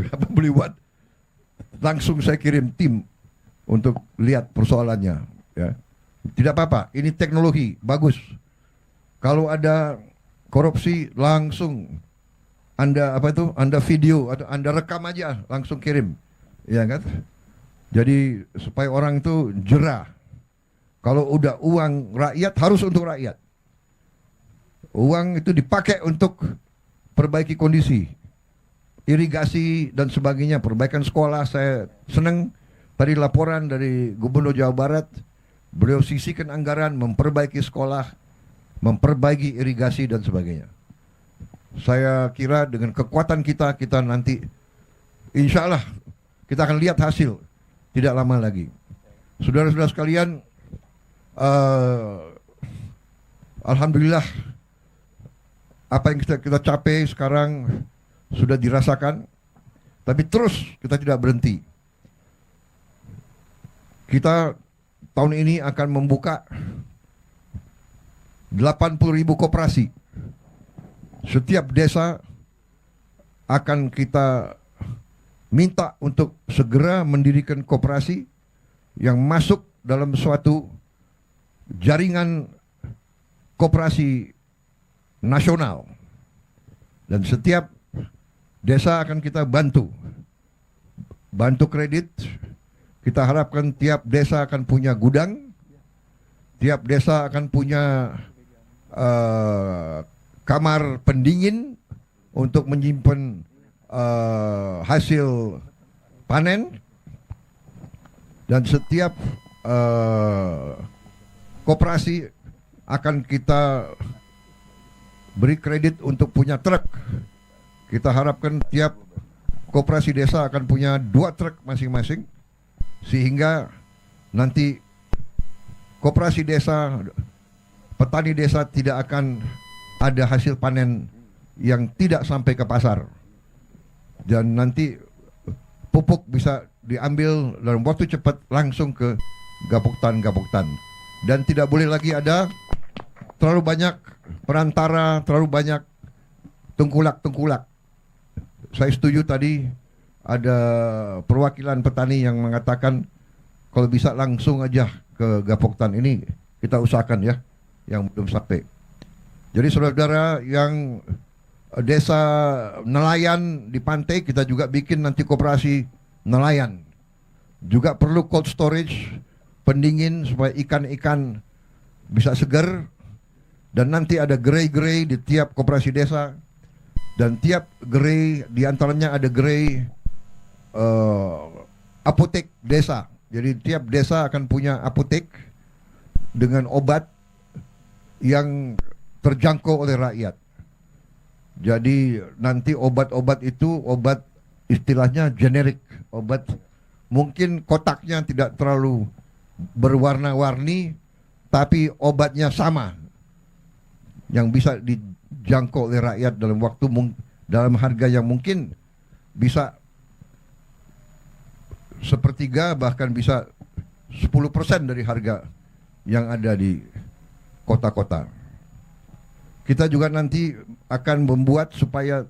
Apa boleh buat? Langsung saya kirim tim untuk lihat persoalannya. Ya. Tidak apa-apa, ini teknologi, bagus. Kalau ada korupsi langsung Anda Anda video atau Anda rekam aja, langsung kirim, ya kan? Jadi supaya orang itu jerah. Kalau udah uang rakyat harus untuk rakyat. Uang itu dipakai untuk perbaiki kondisi, irigasi dan sebagainya, perbaikan sekolah. Saya senang tadi laporan dari Gubernur Jawa Barat, beliau sisihkan anggaran memperbaiki sekolah, memperbaiki irigasi dan sebagainya. Saya kira dengan kekuatan kita nanti insya Allah kita akan lihat hasil tidak lama lagi. Saudara-saudara sekalian, alhamdulillah apa yang kita capai sekarang sudah dirasakan, tapi terus kita tidak berhenti. Kita tahun ini akan membuka 80.000 koperasi. Setiap desa akan kita minta untuk segera mendirikan koperasi yang masuk dalam suatu jaringan koperasi nasional. Dan setiap desa akan kita bantu kredit. Kita harapkan tiap desa akan punya gudang, tiap desa akan punya kamar pendingin untuk menyimpan hasil panen, dan setiap koperasi akan kita beri kredit untuk punya truk. Kita harapkan tiap koperasi desa akan punya 2 truk masing-masing, sehingga nanti koperasi desa, petani desa tidak akan ada hasil panen yang tidak sampai ke pasar. Dan nanti pupuk bisa diambil dalam waktu cepat langsung ke gapoktan. Dan tidak boleh lagi ada terlalu banyak perantara, terlalu banyak tengkulak. Saya setuju tadi ada perwakilan petani yang mengatakan kalau bisa langsung aja ke gapoktan ini kita usahakan ya, yang belum sampai. Jadi saudara-saudara yang desa nelayan di pantai, kita juga bikin nanti koperasi nelayan. Juga perlu cold storage, pendingin supaya ikan-ikan bisa segar. Dan nanti ada gerai-gerai di tiap koperasi desa. Dan tiap gerai, diantaranya ada gerai apotek desa. Jadi tiap desa akan punya apotek dengan obat yang terjangkau oleh rakyat. Jadi nanti obat-obat itu obat istilahnya generik, obat mungkin kotaknya tidak terlalu berwarna-warni, tapi obatnya sama, yang bisa dijangkau oleh rakyat dalam waktu dalam harga yang mungkin bisa sepertiga bahkan bisa 10% dari harga yang ada di kota-kota. Kita juga nanti akan membuat supaya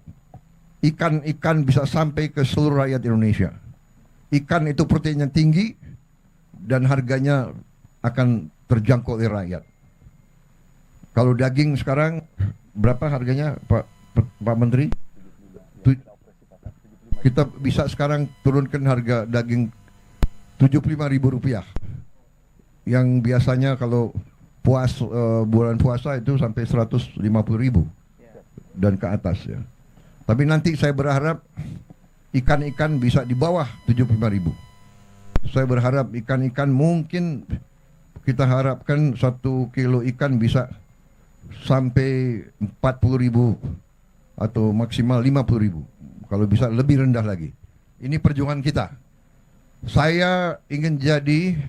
ikan-ikan bisa sampai ke seluruh rakyat Indonesia. Ikan itu proteinnya tinggi dan harganya akan terjangkau oleh rakyat. Kalau daging sekarang berapa harganya Pak Menteri? Kita bisa sekarang turunkan harga daging Rp75.000. Yang biasanya kalau bulan puasa itu sampai 150.000 dan ke atas ya. Tapi nanti saya berharap ikan-ikan bisa di bawah 75.000. Saya berharap ikan-ikan mungkin kita harapkan 1 kilo ikan bisa sampai 40.000 atau maksimal 50.000. Kalau bisa lebih rendah lagi. Ini perjuangan kita. Saya ingin jadi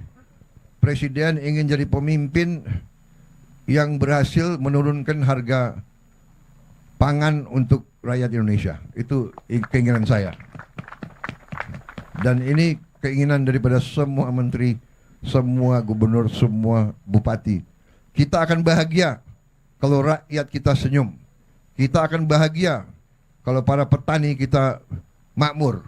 presiden, ingin jadi pemimpin yang berhasil menurunkan harga pangan untuk rakyat Indonesia. Itu keinginan saya. Dan ini keinginan daripada semua menteri, semua gubernur, semua bupati. Kita akan bahagia kalau rakyat kita senyum. Kita akan bahagia kalau para petani kita makmur.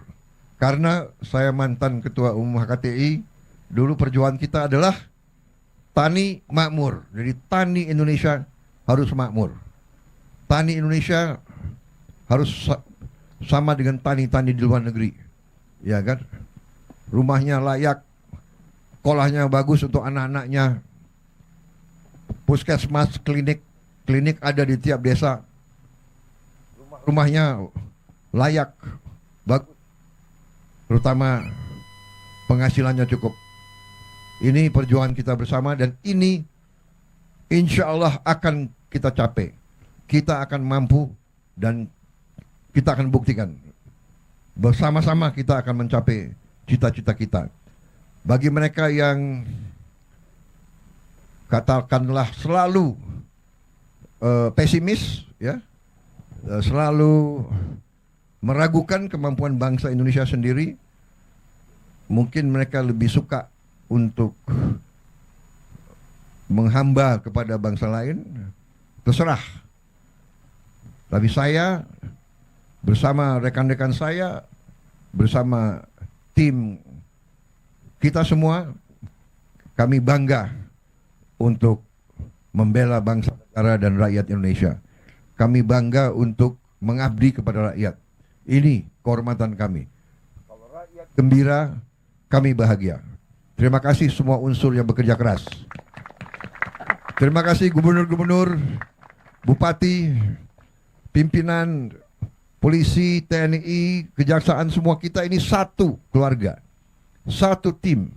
Karena saya mantan ketua umum HKTI, dulu perjuangan kita adalah tani makmur. Jadi tani Indonesia harus makmur. Tani Indonesia harus sama dengan tani-tani di luar negeri. Ya kan? Rumahnya layak, sekolahnya bagus untuk anak-anaknya. Puskesmas, klinik ada di tiap desa. Rumahnya layak, bagus. Terutama penghasilannya cukup. Ini perjuangan kita bersama dan ini insya Allah akan kita capai. Kita akan mampu dan kita akan buktikan. Bersama-sama kita akan mencapai cita-cita kita. Bagi mereka yang katakanlah selalu pesimis, ya, selalu meragukan kemampuan bangsa Indonesia sendiri, mungkin mereka lebih suka untuk menghamba kepada bangsa lain, terserah. Tapi saya bersama rekan-rekan saya, bersama tim kita semua, kami bangga untuk membela bangsa, negara, dan rakyat Indonesia. Kami bangga untuk mengabdi kepada rakyat. Ini kehormatan kami. Kalau rakyat gembira, kami bahagia. Terima kasih semua unsur yang bekerja keras. Terima kasih gubernur-gubernur, bupati, pimpinan, polisi, TNI, kejaksaan, semua kita ini satu keluarga. Satu tim.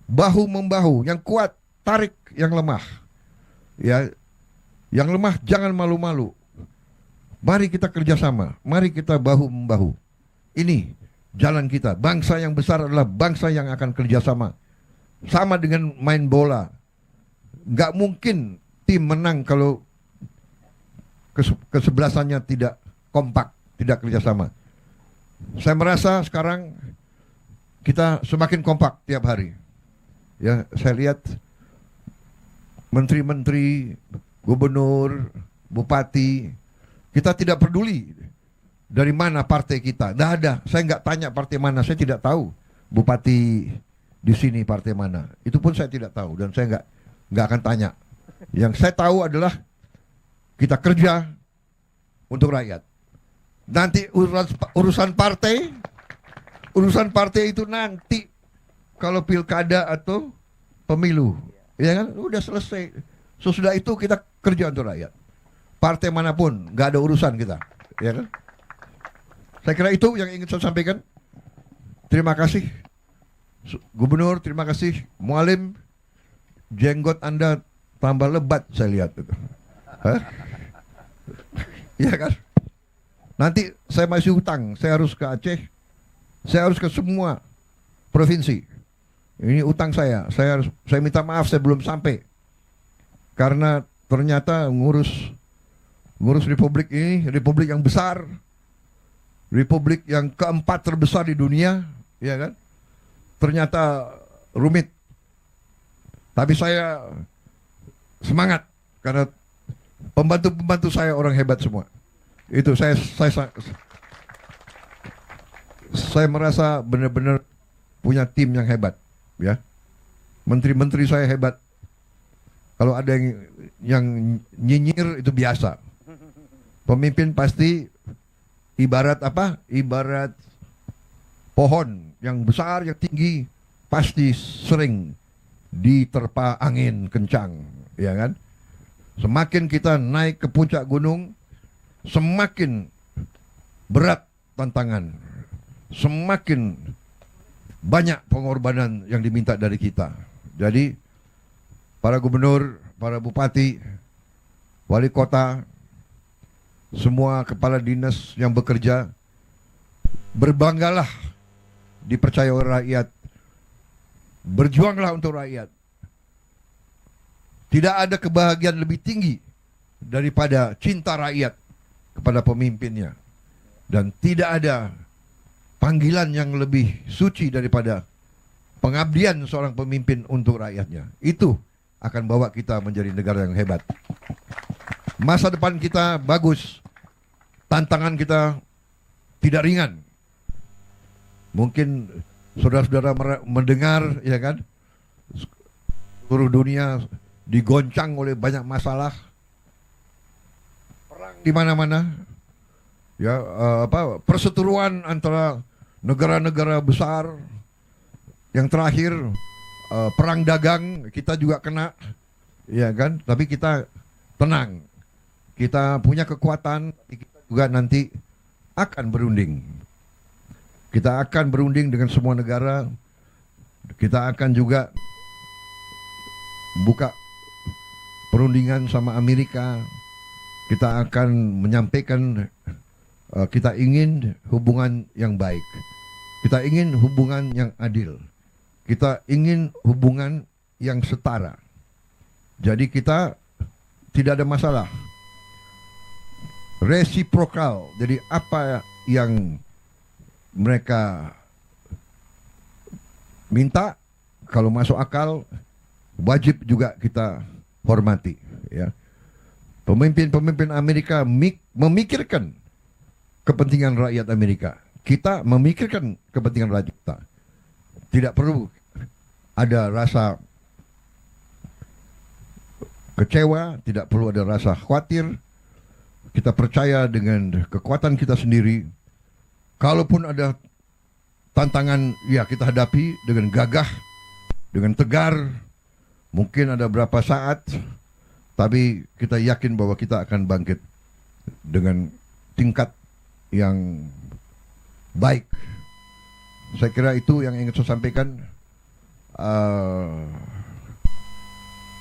Bahu-membahu, yang kuat tarik yang lemah. Ya, yang lemah jangan malu-malu. Mari kita kerjasama, mari kita bahu-membahu. Ini jalan kita. Bangsa yang besar adalah bangsa yang akan kerjasama. Sama dengan main bola. Nggak mungkin tim menang kalau kesebelasannya tidak kompak, tidak kerjasama. Saya merasa sekarang kita semakin kompak tiap hari. Ya, saya lihat menteri-menteri, gubernur, bupati, kita tidak peduli dari mana partai kita. Nggak ada. Saya nggak tanya partai mana. Saya tidak tahu bupati di sini partai mana. Itu pun saya tidak tahu dan saya nggak akan tanya. Yang saya tahu adalah kita kerja untuk rakyat. Nanti urusan partai itu nanti kalau pilkada atau pemilu, ya kan, udah selesai. Sesudah itu kita kerja untuk rakyat. Partai manapun nggak ada urusan kita, ya kan? Saya kira itu yang ingin saya sampaikan. Terima kasih Gubernur, terima kasih Mualim. Jenggot Anda tambah lebat saya lihat itu. Hah? Iya kan? Nanti saya masih hutang, saya harus ke Aceh, saya harus ke semua provinsi. Ini utang saya minta maaf saya belum sampai. Karena ternyata ngurus republik ini, republik yang besar, republik yang keempat terbesar di dunia, ya kan? Ternyata rumit. Tapi saya semangat karena pembantu-pembantu saya orang hebat semua. Itu saya merasa benar-benar punya tim yang hebat, ya. Menteri-menteri saya hebat. Kalau ada yang nyinyir itu biasa. Pemimpin pasti ibarat apa? Ibarat pohon yang besar, yang tinggi, pasti sering diterpa angin kencang, ya kan? Semakin kita naik ke puncak gunung, semakin berat tantangan, semakin banyak pengorbanan yang diminta dari kita. Jadi para gubernur, para bupati, wali kota, semua kepala dinas yang bekerja, berbanggalah dipercaya oleh rakyat, berjuanglah untuk rakyat. Tidak ada kebahagiaan lebih tinggi daripada cinta rakyat kepada pemimpinnya. Dan tidak ada panggilan yang lebih suci daripada pengabdian seorang pemimpin untuk rakyatnya. Itu akan bawa kita menjadi negara yang hebat. Masa depan kita bagus. Tantangan kita tidak ringan. Mungkin saudara-saudara mendengar, ya kan, seluruh dunia digoncang oleh banyak masalah, perang di mana-mana, ya, perseteruan antara negara-negara besar. Yang terakhir perang dagang kita juga kena, ya kan, tapi kita tenang, kita punya kekuatan, kita juga nanti akan berunding. Kita akan berunding dengan semua negara. Kita akan juga buka perundingan sama Amerika. Kita akan menyampaikan kita ingin hubungan yang baik. Kita ingin hubungan yang adil. Kita ingin hubungan yang setara. Jadi kita tidak ada masalah. Resiprokal. Jadi apa yang mereka minta, kalau masuk akal, wajib juga kita hormati, ya. Pemimpin-pemimpin Amerika memikirkan kepentingan rakyat Amerika. Kita memikirkan kepentingan rakyat kita. Tidak perlu ada rasa kecewa, tidak perlu ada rasa khawatir. Kita percaya dengan kekuatan kita sendiri. Kalaupun ada tantangan, ya kita hadapi dengan gagah, dengan tegar. Mungkin ada berapa saat, tapi kita yakin bahwa kita akan bangkit dengan tingkat yang baik. Saya kira itu yang ingin saya sampaikan.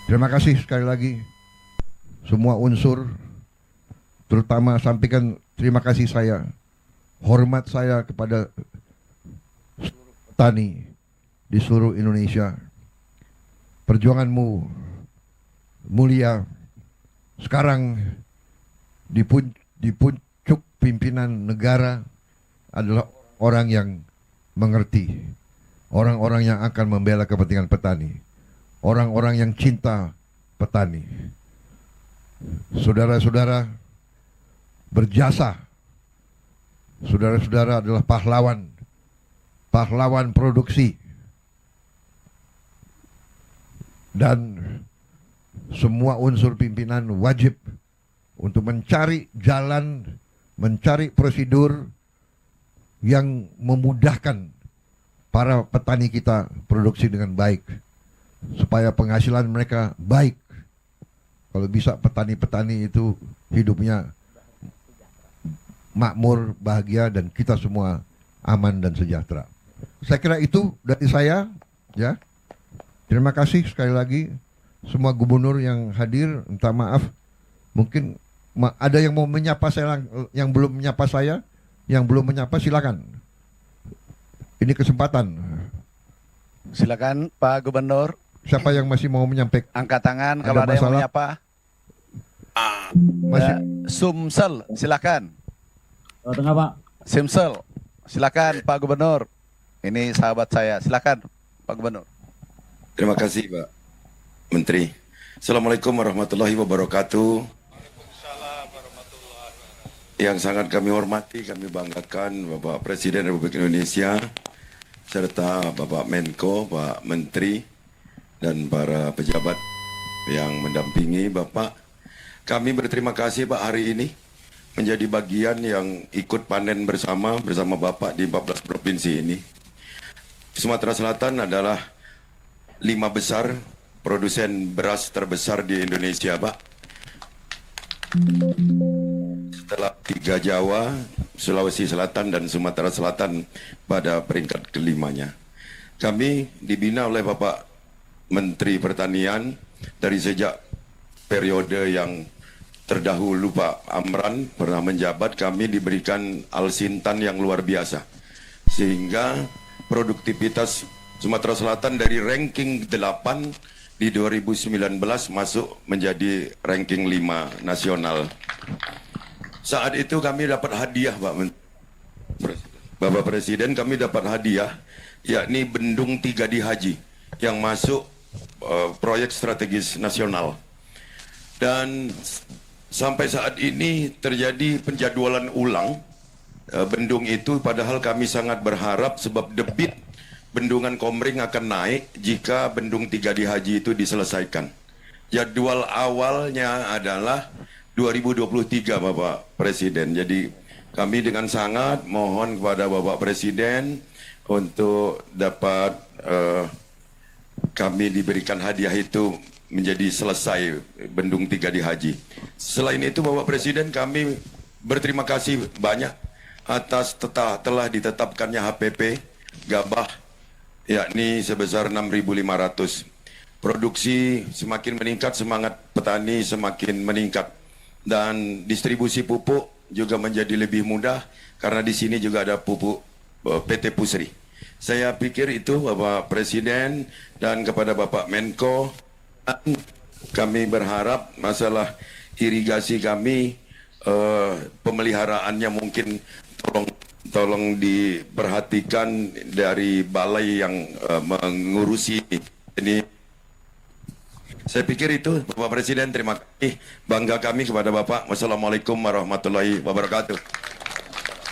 Terima kasih sekali lagi semua unsur, terutama sampaikan terima kasih saya, hormat saya kepada seluruh petani di seluruh Indonesia. Perjuanganmu mulia. Sekarang di pucuk pimpinan negara adalah orang yang mengerti. orang-orang yang akan membela kepentingan petani, orang-orang yang cinta petani. Saudara-saudara berjasa, saudara-saudara adalah pahlawan, pahlawan produksi, dan semua unsur pimpinan wajib untuk mencari jalan, mencari prosedur yang memudahkan para petani kita produksi dengan baik, supaya penghasilan mereka baik. Kalau bisa petani-petani itu hidupnya makmur, bahagia, dan kita semua aman dan sejahtera. Saya kira itu dari saya, ya. Terima kasih sekali lagi semua gubernur yang hadir. Minta maaf, mungkin ada yang mau menyapa saya, yang belum menyapa saya, yang belum menyapa silakan. Ini kesempatan. Silakan Pak Gubernur. Siapa yang masih mau menyampaikan? Angkat tangan Ada kalau ada yang mau masalah? menyapa. Masih. Sumsel, silakan. Tengah Pak. Simsel, silakan Pak Gubernur. Ini sahabat saya, silakan Pak Gubernur. Terima kasih Pak Menteri. Assalamualaikum warahmatullahi wabarakatuh. Yang sangat kami hormati, kami banggakan Bapak Presiden Republik Indonesia, serta Bapak Menko, Pak Menteri, dan para pejabat yang mendampingi Bapak. Kami berterima kasih Pak hari ini menjadi bagian yang ikut panen bersama Bapak di 14 provinsi ini. Sumatera Selatan adalah 5 besar produsen beras terbesar di Indonesia, Pak. Setelah 3 Jawa, Sulawesi Selatan, dan Sumatera Selatan pada peringkat kelimanya. Kami dibina oleh Bapak Menteri Pertanian dari sejak periode yang terdahulu Pak Amran pernah menjabat, kami diberikan alsintan yang luar biasa. Sehingga produktivitas Sumatera Selatan dari ranking 8 di 2019 masuk menjadi ranking 5 nasional. Saat itu kami dapat hadiah Bapak Presiden, kami dapat hadiah yakni Bendung 3D Haji yang masuk proyek strategis nasional. Dan sampai saat ini terjadi penjadwalan ulang bendung itu, padahal kami sangat berharap sebab debit bendungan Komering akan naik jika bendung 3D Haji itu diselesaikan. Jadwal awalnya adalah 2023 Bapak Presiden. Jadi kami dengan sangat mohon kepada Bapak Presiden untuk dapat kami diberikan hadiah itu menjadi selesai bendung 3D Haji. Selain itu Bapak Presiden, kami berterima kasih banyak atas telah ditetapkannya HPP gabah yakni sebesar 6.500. Produksi semakin meningkat, semangat petani semakin meningkat, dan distribusi pupuk juga menjadi lebih mudah karena di sini juga ada pupuk PT Pusri. Saya pikir itu Bapak Presiden, dan kepada Bapak Menko, kami berharap masalah irigasi kami pemeliharaannya mungkin tolong diperhatikan dari balai yang mengurusi ini. Saya pikir itu Bapak Presiden. Terima kasih, bangga kami kepada Bapak. Wassalamualaikum warahmatullahi wabarakatuh.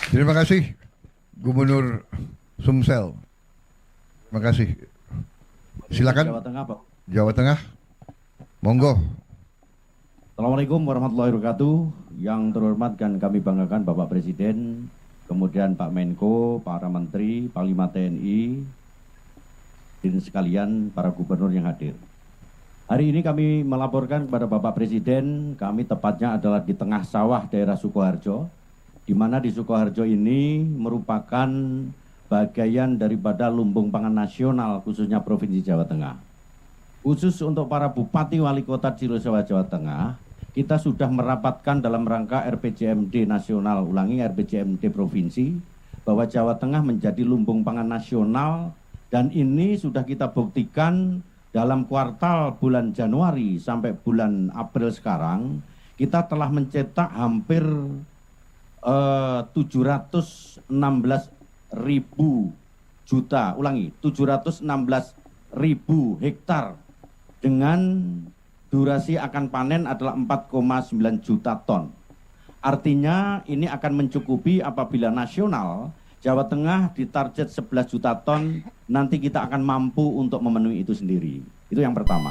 Terima kasih Gubernur Sumsel. Terima kasih. Silakan. Jawa Tengah, Pak. Jawa Tengah. Monggo. Assalamualaikum warahmatullahi wabarakatuh. Yang terhormat dan kami banggakan Bapak Presiden, kemudian Pak Menko, para Menteri, Panglima TNI, dan sekalian para gubernur yang hadir. Hari ini kami melaporkan kepada Bapak Presiden, kami tepatnya adalah di tengah sawah daerah Sukoharjo, di mana di Sukoharjo ini merupakan bagian daripada lumbung pangan nasional khususnya Provinsi Jawa Tengah. Khusus untuk para Bupati Wali Kota Cilosewa Jawa Tengah, kita sudah merapatkan dalam rangka RPJMD nasional, RPJMD provinsi, bahwa Jawa Tengah menjadi lumbung pangan nasional, dan ini sudah kita buktikan dalam kuartal bulan Januari sampai bulan April sekarang, kita telah mencetak hampir 716.000 716.000 hektar dengan durasi akan panen adalah 4,9 juta ton. Artinya ini akan mencukupi apabila nasional Jawa Tengah ditarget 11 juta ton, nanti kita akan mampu untuk memenuhi itu sendiri. Itu yang pertama.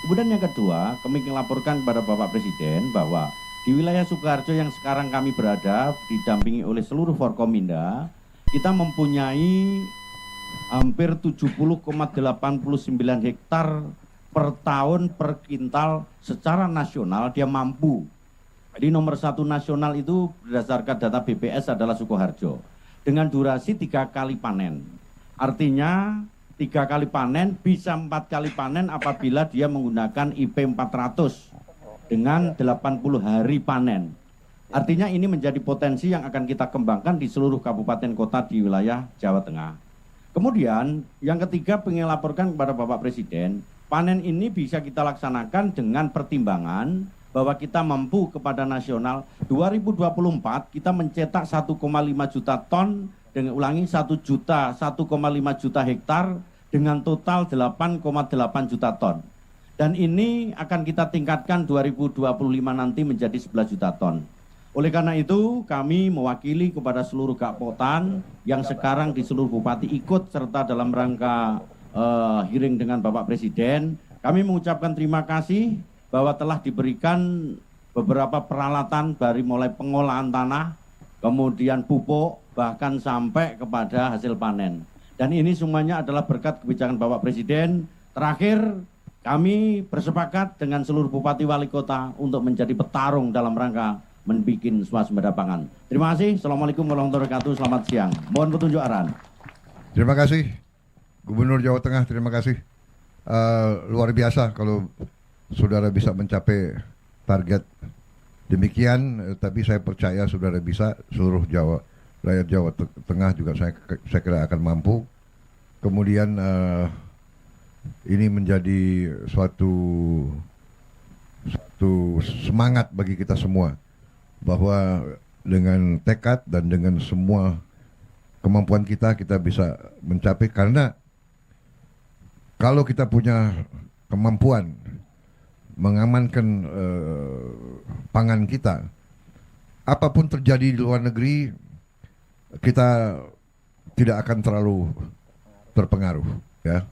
Kemudian yang kedua, kami melaporkan kepada Bapak Presiden bahwa di wilayah Sukoharjo yang sekarang kami berada, didampingi oleh seluruh Forkominda, kita mempunyai hampir 70,89 hektar per tahun per kintal secara nasional dia mampu. Jadi nomor 1 nasional itu berdasarkan data BPS adalah Sukoharjo. Dengan durasi 3 kali panen. Artinya 3 kali panen bisa 4 kali panen apabila dia menggunakan IP 400 dengan 80 hari panen. Artinya ini menjadi potensi yang akan kita kembangkan di seluruh kabupaten kota di wilayah Jawa Tengah. Kemudian yang ketiga pengen laporkan kepada Bapak Presiden, panen ini bisa kita laksanakan dengan pertimbangan bahwa kita mampu kepada nasional 2024 kita mencetak 1,5 juta ton dengan 1,5 juta hektar dengan total 8,8 juta ton. Dan ini akan kita tingkatkan 2025 nanti menjadi 11 juta ton. Oleh karena itu kami mewakili kepada seluruh Gakpotan yang sekarang di seluruh bupati ikut serta dalam rangka hearing dengan Bapak Presiden. Kami mengucapkan terima kasih bahwa telah diberikan beberapa peralatan dari mulai pengolahan tanah, kemudian pupuk, bahkan sampai kepada hasil panen. Dan ini semuanya adalah berkat kebijakan Bapak Presiden. Terakhir, kami bersepakat dengan seluruh bupati wali kota untuk menjadi petarung dalam rangka membuat swasembada pangan. Terima kasih. Assalamualaikum warahmatullahi wabarakatuh. Selamat siang. Mohon petunjuk arahan. Terima kasih Gubernur Jawa Tengah, terima kasih. Luar biasa kalau saudara bisa mencapai target demikian, tapi saya percaya saudara bisa, seluruh rakyat Jawa Tengah juga saya kira akan mampu. Kemudian ini menjadi suatu semangat bagi kita semua bahwa dengan tekad dan dengan semua kemampuan kita bisa mencapai, karena kalau kita punya kemampuan mengamankan pangan kita, apapun terjadi di luar negeri kita tidak akan terlalu terpengaruh, ya.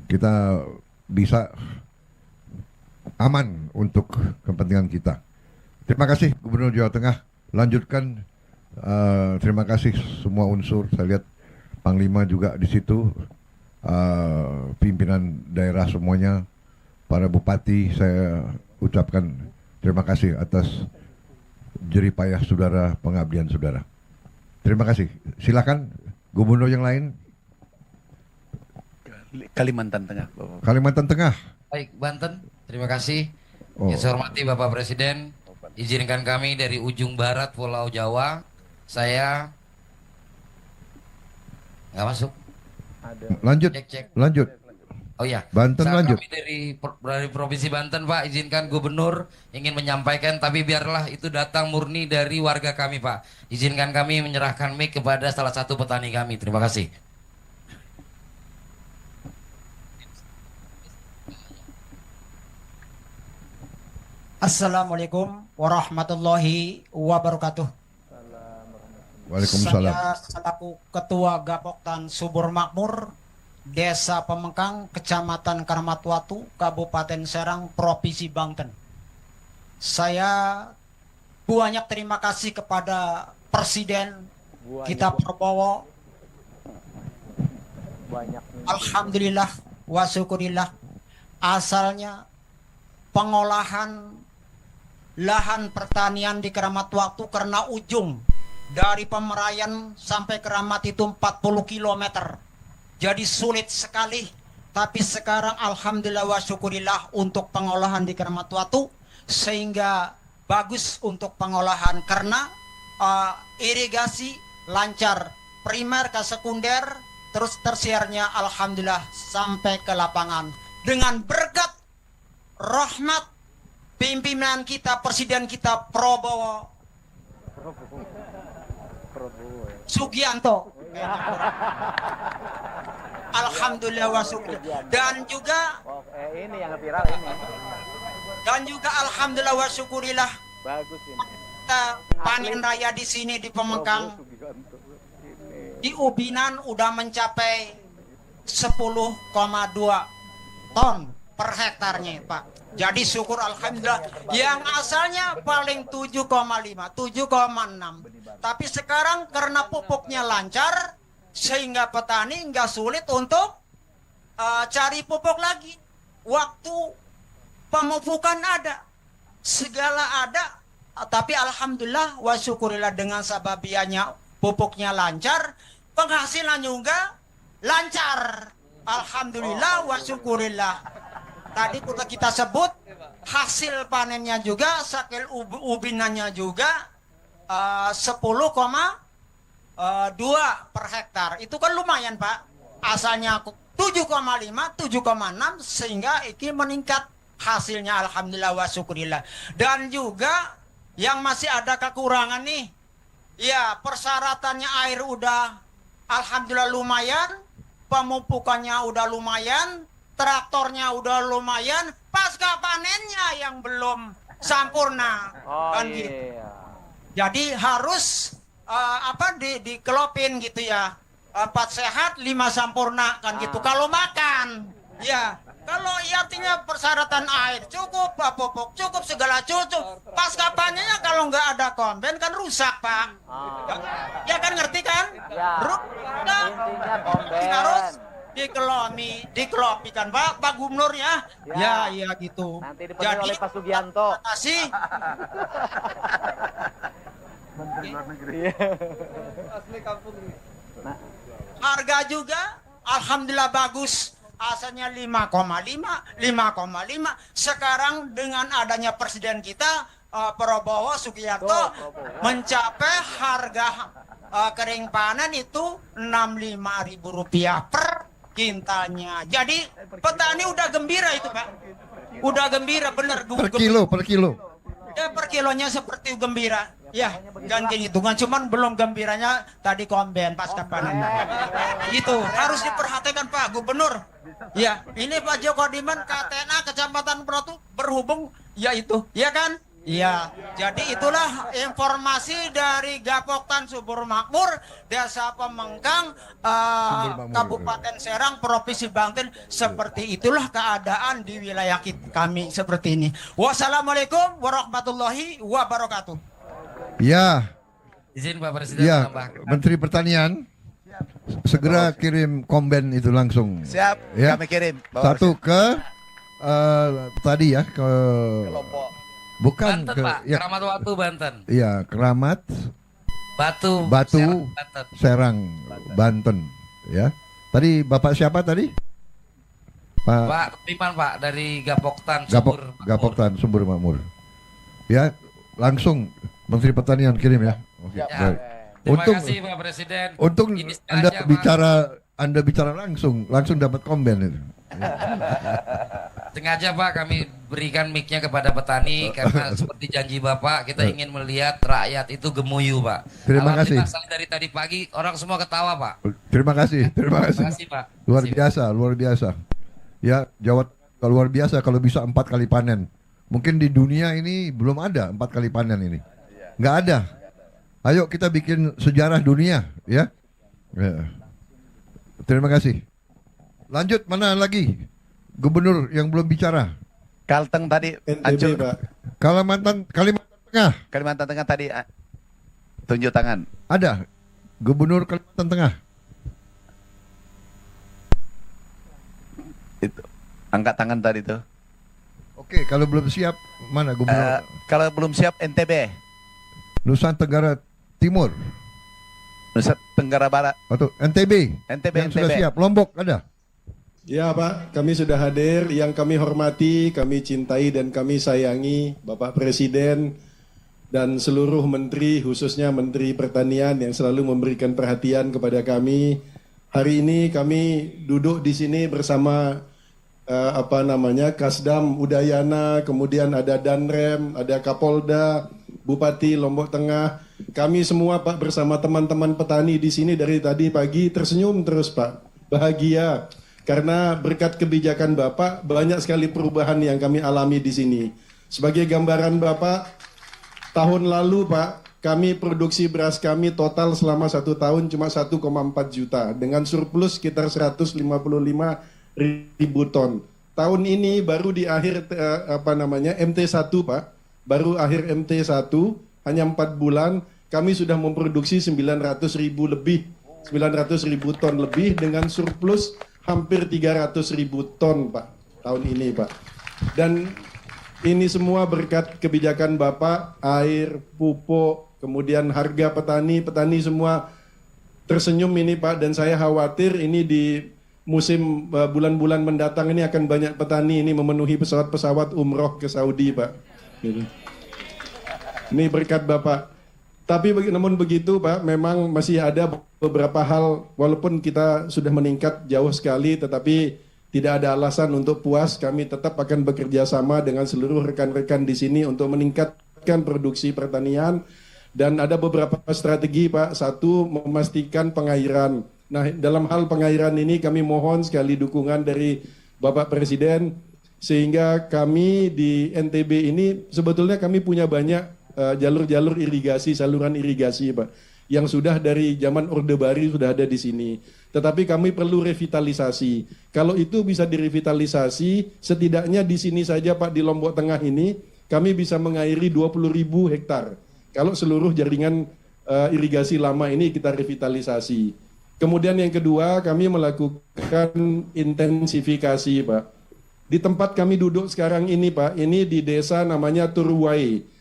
Kita bisa aman untuk kepentingan kita. Terima kasih Gubernur Jawa Tengah. Lanjutkan. Terima kasih semua unsur. Saya lihat Panglima juga di situ, pimpinan daerah semuanya, para bupati, saya ucapkan terima kasih atas jeripayah saudara, pengabdian saudara. Terima kasih. Silakan gubernur yang lain. Kalimantan Tengah, Bapak. Kalimantan Tengah. Baik, Banten. Terima kasih. Yang saya hormati Bapak Presiden, izinkan kami dari ujung barat Pulau Jawa, saya nggak masuk. Lanjut. Cek. Lanjut. Oh ya, Banten lanjut. Kami dari Provinsi Banten, Pak, izinkan Gubernur ingin menyampaikan, tapi biarlah itu datang murni dari warga kami, Pak. Izinkan kami menyerahkan mic kepada salah satu petani kami. Terima kasih. Assalamualaikum warahmatullahi wabarakatuh. Waalaikumsalam. Saya selaku Ketua Gapoktan Subur Makmur, Desa Pemengkang, Kecamatan Karamatwatu, Kabupaten Serang, Provinsi Banten. Saya banyak terima kasih kepada Presiden kita Prabowo. Alhamdulillah wa syukurillah. Asalnya pengolahan lahan pertanian di Karamatwatu karena ujung dari Pemerayan sampai Keramat itu 40 km. Jadi sulit sekali. Tapi sekarang alhamdulillah wa syukurillah untuk pengolahan di Karamatwatu, sehingga bagus untuk pengolahan karena irigasi lancar, primer ke sekunder, terus tersiernya alhamdulillah sampai ke lapangan. Dengan berkat rahmat pimpinan kita, Presiden kita Prabowo Sugianto. alhamdulillah wa syukur. Dan juga ini yang viral ini. Dan juga alhamdulillah wa syukurillah. Bagus ini. Kita panen raya di sini di Pemengkang. Di Ubinan udah mencapai 10,2 ton per hektarnya, Pak. Jadi syukur alhamdulillah. Yang asalnya paling 7,5, 7,6. Tapi sekarang karena pupuknya lancar, sehingga petani nggak sulit untuk cari pupuk lagi. Waktu pemupukan ada, segala ada. Tapi alhamdulillah wa syukurillah dengan sababianya pupuknya lancar, penghasilan juga lancar. Alhamdulillah wa syukurillah. Tadi kita sebut hasil panennya juga, sakil ubinannya juga 10,2 per hektar. Itu kan lumayan, Pak. Asalnya 7,5, 7,6 sehingga iki meningkat hasilnya alhamdulillah wa syukurillah. Dan juga yang masih ada kekurangan nih. Ya, persyaratannya air udah alhamdulillah lumayan, pemupukannya udah lumayan, traktornya udah lumayan, pasca panennya yang belum sempurna. Kan gitu. Jadi harus dikelopin gitu ya. 4 sehat, 5 sempurna kan gitu. Kalau makan, ya. Kalau artinya persyaratan air cukup, pupuk cukup, segala cukup. Pasca panennya kalau nggak ada komben kan rusak, Pak. Ya kan, ngerti kan? Ya. Intinya komben. Harus dikelopi kan, Pak Gubernur ya. Ya, iya gitu. Nanti dipenuhi oleh Pak Sugianto. Kasih. Menteri Luar Negeri. Asli kampung ini. Harga juga alhamdulillah bagus. Asalnya 5,5. Sekarang dengan adanya presiden kita Prabowo Subianto mencapai harga kering panen itu Rp65.000 per kintalnya. Jadi petani udah gembira itu, Pak. Udah gembira bener. Per kilo. Ya, per kilonya seperti gembira. Ya, ganti hitungan, cuman belum gembiranya tadi komben pasca panen. Itu harus diperhatikan Pak Gubernur. Ya, ini Pak Joko Diman KTNA Kecamatan Protu berhubung ya itu, ya kan? Iya, jadi itulah informasi dari Gapoktan Subur Makmur, Desa Pemengkang, Kabupaten Serang, Provinsi Banten. Seperti itulah keadaan di wilayah kami seperti ini. Wassalamualaikum warahmatullahi wabarakatuh. Ya. Izin Pak Presiden Ya, menambahkan. Menteri Pertanian segera kirim komben itu langsung. Siap, ya. kami kirim. Satu ke tadi ya ke Lombok. Bukan Banten, ke Pak. ya, Keramat Watu, Banten. Iya, Keramat Batu, Serang, Banten. Ya. Tadi Bapak siapa tadi? Pak Piman, Pak, dari Gapoktan Subur Makmur. Gapoktan Subur Makmur. Ya, langsung Menteri Pertanian kirim ya. Oke, Ya. baik. Terima kasih Pak Presiden. Untung Ini Anda saja, Pak. bicara langsung dapat komben itu. Sengaja Pak kami berikan mic-nya kepada petani karena seperti janji Bapak kita ingin melihat rakyat itu gemuyu, Pak. Terima kasih. Alhamdulillah, saya dari tadi pagi orang semua ketawa, Pak. Terima kasih. Terima kasih, Pak. Luar biasa. Ya, Jawa luar biasa kalau bisa 4 kali panen. Mungkin di dunia ini belum ada 4 kali panen ini. Nggak ada. Ayo kita bikin sejarah dunia, ya. Terima kasih. Lanjut, mana lagi? Gubernur yang belum bicara. Kalteng tadi hancur. Kalimantan Tengah. Kalimantan Tengah tadi tunjuk tangan. Ada. Gubernur Kalimantan Tengah. Itu angkat tangan tadi tuh. Oke, kalau belum siap mana gubernur? Kalau belum siap NTB. Nusa Tenggara Timur. Nusa Tenggara Barat. Atau NTB. NTB. Yang sudah siap. Lombok ada. Ya Pak, kami sudah hadir. Yang kami hormati, kami cintai dan kami sayangi Bapak Presiden dan seluruh menteri, khususnya Menteri Pertanian yang selalu memberikan perhatian kepada kami. Hari ini kami duduk di sini bersama Kasdam Udayana, kemudian ada Danrem, ada Kapolda, Bupati Lombok Tengah. Kami semua Pak bersama teman-teman petani di sini dari tadi pagi tersenyum terus Pak, bahagia. karena berkat kebijakan Bapak banyak sekali perubahan yang kami alami di sini. Sebagai gambaran Bapak, tahun lalu Pak, kami produksi beras kami total selama 1 tahun cuma 1,4 juta dengan surplus sekitar 155.000 ton. Tahun ini baru di akhir MT1 Pak, baru akhir MT1 hanya 4 bulan kami sudah memproduksi 900.000 ton lebih dengan surplus hampir 300.000 ton Pak tahun ini Pak. Dan ini semua berkat kebijakan Bapak, air, pupuk, kemudian harga petani semua tersenyum ini Pak, dan saya khawatir ini di musim bulan-bulan mendatang ini akan banyak petani ini memenuhi pesawat-pesawat umroh ke Saudi Pak. Gitu. Ini berkat Bapak. Tapi namun begitu Pak, memang masih ada beberapa hal, walaupun kita sudah meningkat jauh sekali, tetapi tidak ada alasan untuk puas. Kami tetap akan bekerja sama dengan seluruh rekan-rekan di sini untuk meningkatkan produksi pertanian. Dan ada beberapa strategi Pak. Satu, memastikan pengairan. Nah, dalam hal pengairan ini kami mohon sekali dukungan dari Bapak Presiden, sehingga kami di NTB ini sebetulnya kami punya banyak jalur-jalur irigasi, saluran irigasi Pak, yang sudah dari zaman Orde Baru sudah ada di sini. Tetapi kami perlu revitalisasi. Kalau itu bisa direvitalisasi, setidaknya di sini saja Pak, di Lombok Tengah ini, kami bisa mengairi 20.000 hektar. Kalau seluruh jaringan irigasi lama ini kita revitalisasi. Kemudian yang kedua, kami melakukan intensifikasi Pak. Di tempat kami duduk sekarang ini Pak, ini di desa namanya Turuwai,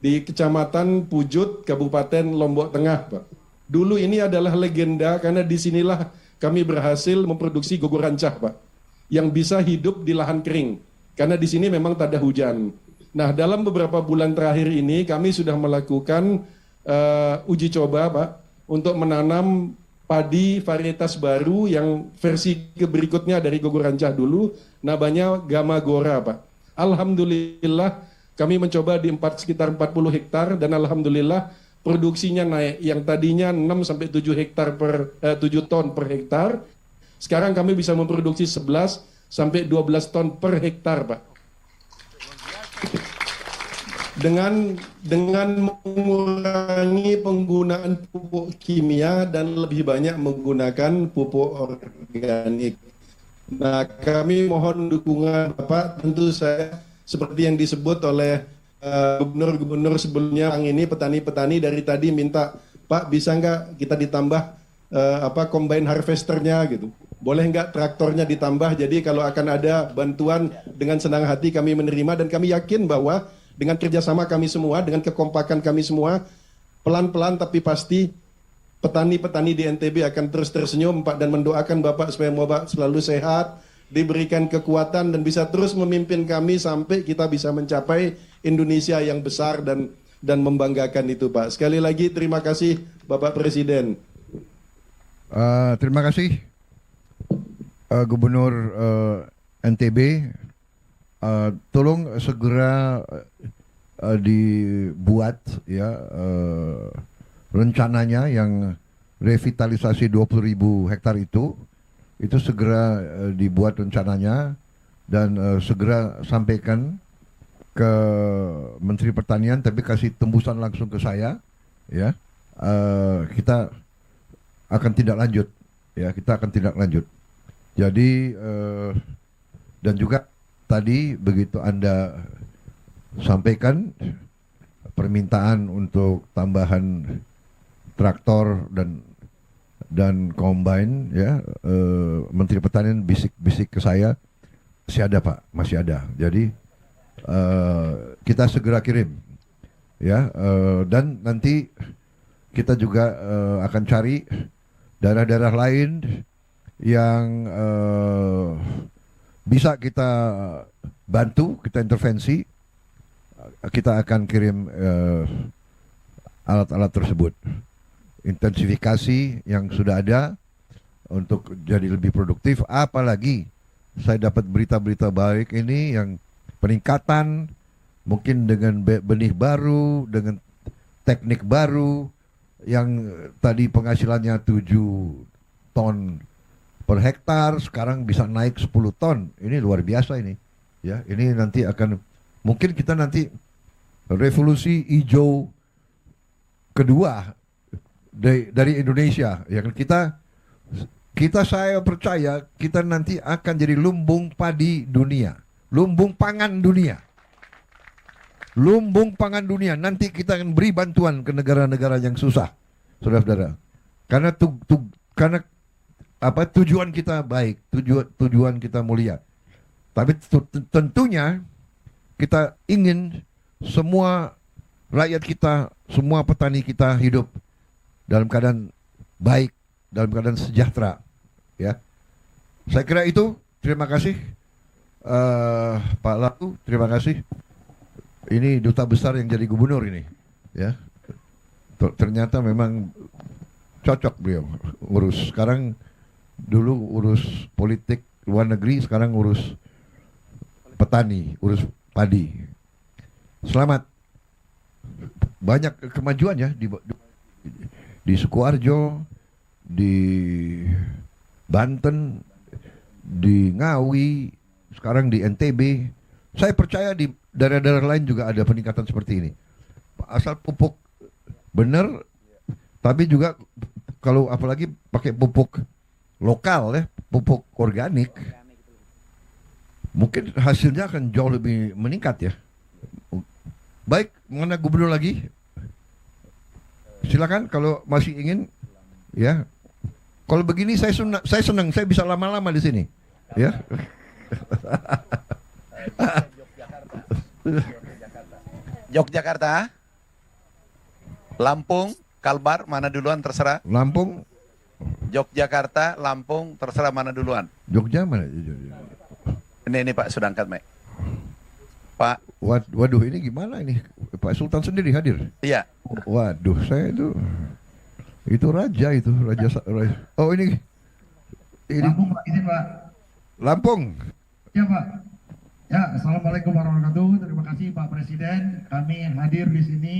di Kecamatan Pujut, Kabupaten Lombok Tengah, Pak. Dulu ini adalah legenda karena disinilah kami berhasil memproduksi gugur rancah, Pak, yang bisa hidup di lahan kering. Karena di sini memang tak ada hujan. Nah, dalam beberapa bulan terakhir ini kami sudah melakukan uji coba, Pak, untuk menanam padi varietas baru yang versi berikutnya dari gugur rancah dulu, namanya Gama Gora, Pak. Alhamdulillah, kami mencoba di sekitar 40 hektar dan alhamdulillah produksinya naik. Yang tadinya 6-7 hektar 7 ton per hektar, sekarang kami bisa memproduksi 11-12 ton per hektar, Pak. Dengan mengurangi penggunaan pupuk kimia dan lebih banyak menggunakan pupuk organik. Nah, kami mohon dukungan Bapak, tentu saya seperti yang disebut oleh gubernur-gubernur sebelumnya, yang ini petani-petani dari tadi minta, Pak bisa nggak kita ditambah combine harvesternya gitu, boleh nggak traktornya ditambah. Jadi kalau akan ada bantuan, dengan senang hati kami menerima, dan kami yakin bahwa dengan kerjasama kami semua, dengan kekompakan kami semua, pelan-pelan tapi pasti petani-petani di NTB akan terus tersenyum Pak, dan mendoakan Bapak supaya Bapak selalu sehat, diberikan kekuatan dan bisa terus memimpin kami sampai kita bisa mencapai Indonesia yang besar dan membanggakan itu Pak. Sekali lagi terima kasih Bapak Presiden. Terima kasih Gubernur NTB. Tolong segera dibuat ya rencananya yang revitalisasi 20.000 hektar itu segera dibuat rencananya dan segera sampaikan ke Menteri Pertanian, tapi kasih tembusan langsung ke saya ya. Kita akan tindak lanjut ya, kita akan tindak lanjut. Jadi dan juga tadi begitu Anda sampaikan permintaan untuk tambahan traktor dan combine ya, Menteri Pertanian bisik-bisik ke saya, masih ada Pak, masih ada. Jadi kita segera kirim ya, dan nanti kita juga akan cari daerah-daerah lain yang bisa kita bantu, kita intervensi. Kita akan kirim alat-alat tersebut, intensifikasi yang sudah ada untuk jadi lebih produktif. Apalagi saya dapat berita-berita baik ini, yang peningkatan mungkin dengan benih baru, dengan teknik baru, yang tadi penghasilannya 7 ton per hektar, sekarang bisa naik 10 ton. Ini luar biasa ini. Ya, ini nanti akan mungkin kita nanti revolusi hijau kedua dari Indonesia. Ya, kita saya percaya kita nanti akan jadi lumbung padi dunia, lumbung pangan dunia. Lumbung pangan dunia. Nanti kita akan beri bantuan ke negara-negara yang susah, saudara-saudara. Karena tujuan kita baik, tujuan kita mulia. Tapi tentunya kita ingin semua rakyat kita, semua petani kita hidup dalam keadaan baik, dalam keadaan sejahtera. Ya, saya kira itu. Terima kasih, Pak Laku. Terima kasih. Ini duta besar yang jadi gubernur ini, ya. Ternyata memang cocok beliau urus. Sekarang dulu urus politik luar negeri, sekarang urus petani, urus padi. Selamat. Banyak kemajuan ya di Sukoharjo, di Banten, di Ngawi, sekarang di NTB. Saya percaya di daerah-daerah lain juga ada peningkatan seperti ini. Asal pupuk benar, tapi juga kalau apalagi pakai pupuk lokal ya, pupuk organik, mungkin hasilnya akan jauh lebih meningkat ya. Baik, mana gubernur lagi? Silakan kalau masih ingin ya. Kalau begini saya senang, saya bisa lama-lama di sini. Ya. Yogyakarta, Lampung, Kalbar, mana duluan terserah. Lampung, Yogyakarta, Lampung, terserah mana duluan. Jogja mana? Ini Pak sudah angkat, Mek. Pak. Waduh, ini gimana ini? Pak Sultan sendiri hadir? Iya. Waduh, saya itu raja. Oh ini. Lampung Pak, izin Pak. Lampung. Ya Pak. Ya, Assalamualaikum warahmatullahi wabarakatuh. Terima kasih Pak Presiden. Kami hadir di sini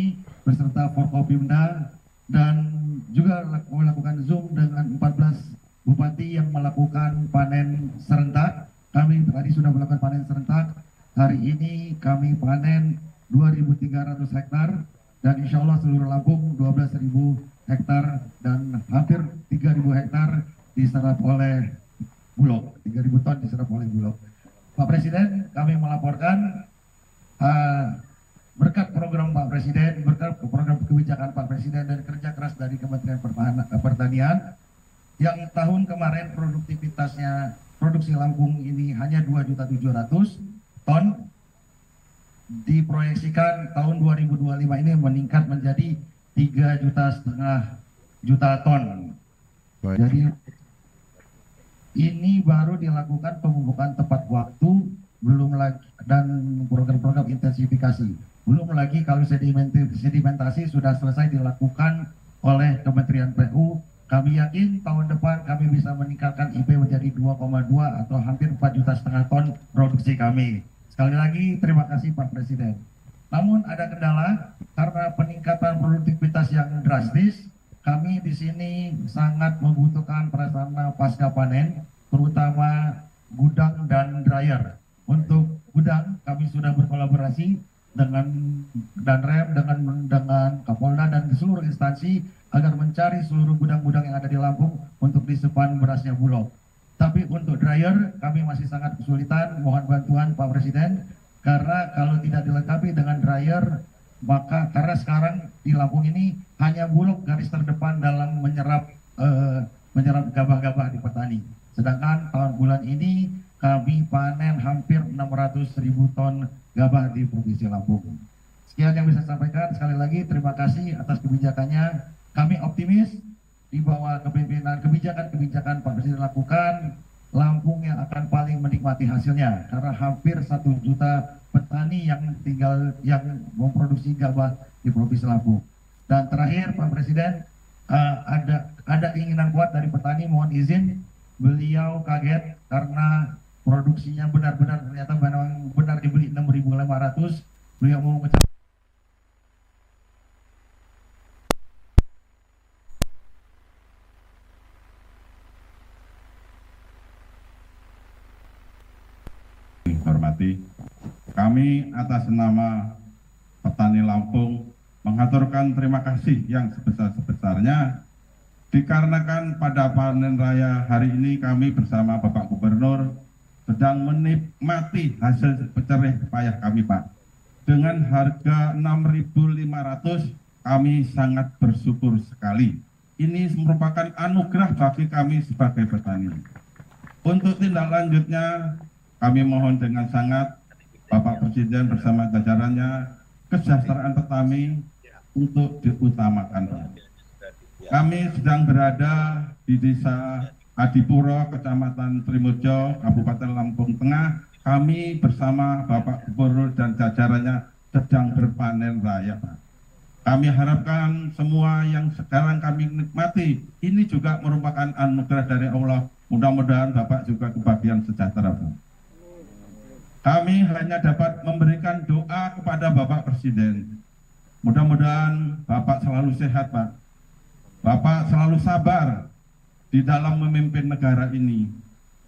beserta Forkopimda dan juga melakukan Zoom dengan 14 bupati yang melakukan panen serentak. Kami tadi sudah melakukan panen serentak. Hari ini kami panen 2.300 hektar dan insya Allah seluruh Lampung 12.000 hektar dan hampir 3.000 hektar diserap oleh Bulog. 3.000 ton diserap oleh Bulog. Pak Presiden, kami melaporkan berkat program Pak Presiden, berkat program kebijakan Pak Presiden dan kerja keras dari Kementerian Pertanian, yang tahun kemarin produktivitasnya produksi Lampung ini hanya 2.700.000 ton, diproyeksikan tahun 2025 ini meningkat menjadi 3,5 juta ton. Jadi ini baru dilakukan pemupukan tepat waktu, belum lagi dan program-program intensifikasi. Belum lagi kalau sedimentasi sudah selesai dilakukan oleh Kementerian PU. Kami yakin tahun depan kami bisa meningkatkan IP menjadi 2,2 atau hampir 4,5 juta ton produksi kami. Sekali lagi terima kasih Pak Presiden. Namun ada kendala karena peningkatan produktivitas yang drastis. Kami di sini sangat membutuhkan prasarana pasca panen, terutama gudang dan dryer. Untuk gudang, kami sudah berkolaborasi dengan Danrem, dengan Kapolda dan seluruh instansi agar mencari seluruh gudang-gudang yang ada di Lampung untuk disimpan berasnya Bulog. Tapi untuk dryer, kami masih sangat kesulitan. Mohon bantuan Pak Presiden, karena kalau tidak dilengkapi dengan dryer, maka karena sekarang di Lampung ini hanya Bulog garis terdepan dalam menyerap gabah-gabah di petani. Sedangkan tahun bulan ini kami panen hampir 600.000 ton gabah di Provinsi Lampung. Sekian yang bisa saya sampaikan. Sekali lagi terima kasih atas kebijakannya. Kami optimis di bawah kepemimpinan kebijakan-kebijakan Pak Presiden lakukan, Lampung yang akan paling menikmati hasilnya karena hampir 1 juta petani yang memproduksi gabah di Provinsi Lampung. Dan terakhir Pak Presiden, ada keinginan kuat dari petani, mohon izin, beliau kaget karena produksinya benar-benar ternyata benar dibeli 6.500. Beliau mau mengucapkan hormati, kami atas nama petani Lampung mengaturkan terima kasih yang sebesar-sebesarnya dikarenakan pada panen raya hari ini kami bersama Bapak Gubernur sedang menikmati hasil jerih payah kami, Pak. Dengan harga 6.500 kami sangat bersyukur sekali. Ini merupakan anugerah bagi kami sebagai petani. Untuk tindak lanjutnya, kami mohon dengan sangat Bapak Presiden bersama jajarannya, kesejahteraan petani untuk diutamakan. Kami sedang berada di Desa Adipuro, Kecamatan Trimurjo, Kabupaten Lampung Tengah. Kami bersama Bapak Gubernur dan jajarannya sedang berpanen raya, Pak. Kami harapkan semua yang sekarang kami nikmati, ini juga merupakan anugerah dari Allah. Mudah-mudahan Bapak juga kebahagiaan sejahtera, Pak. Kami hanya dapat memberikan doa kepada Bapak Presiden. Mudah-mudahan Bapak selalu sehat, Pak. Bapak selalu sabar di dalam memimpin negara ini.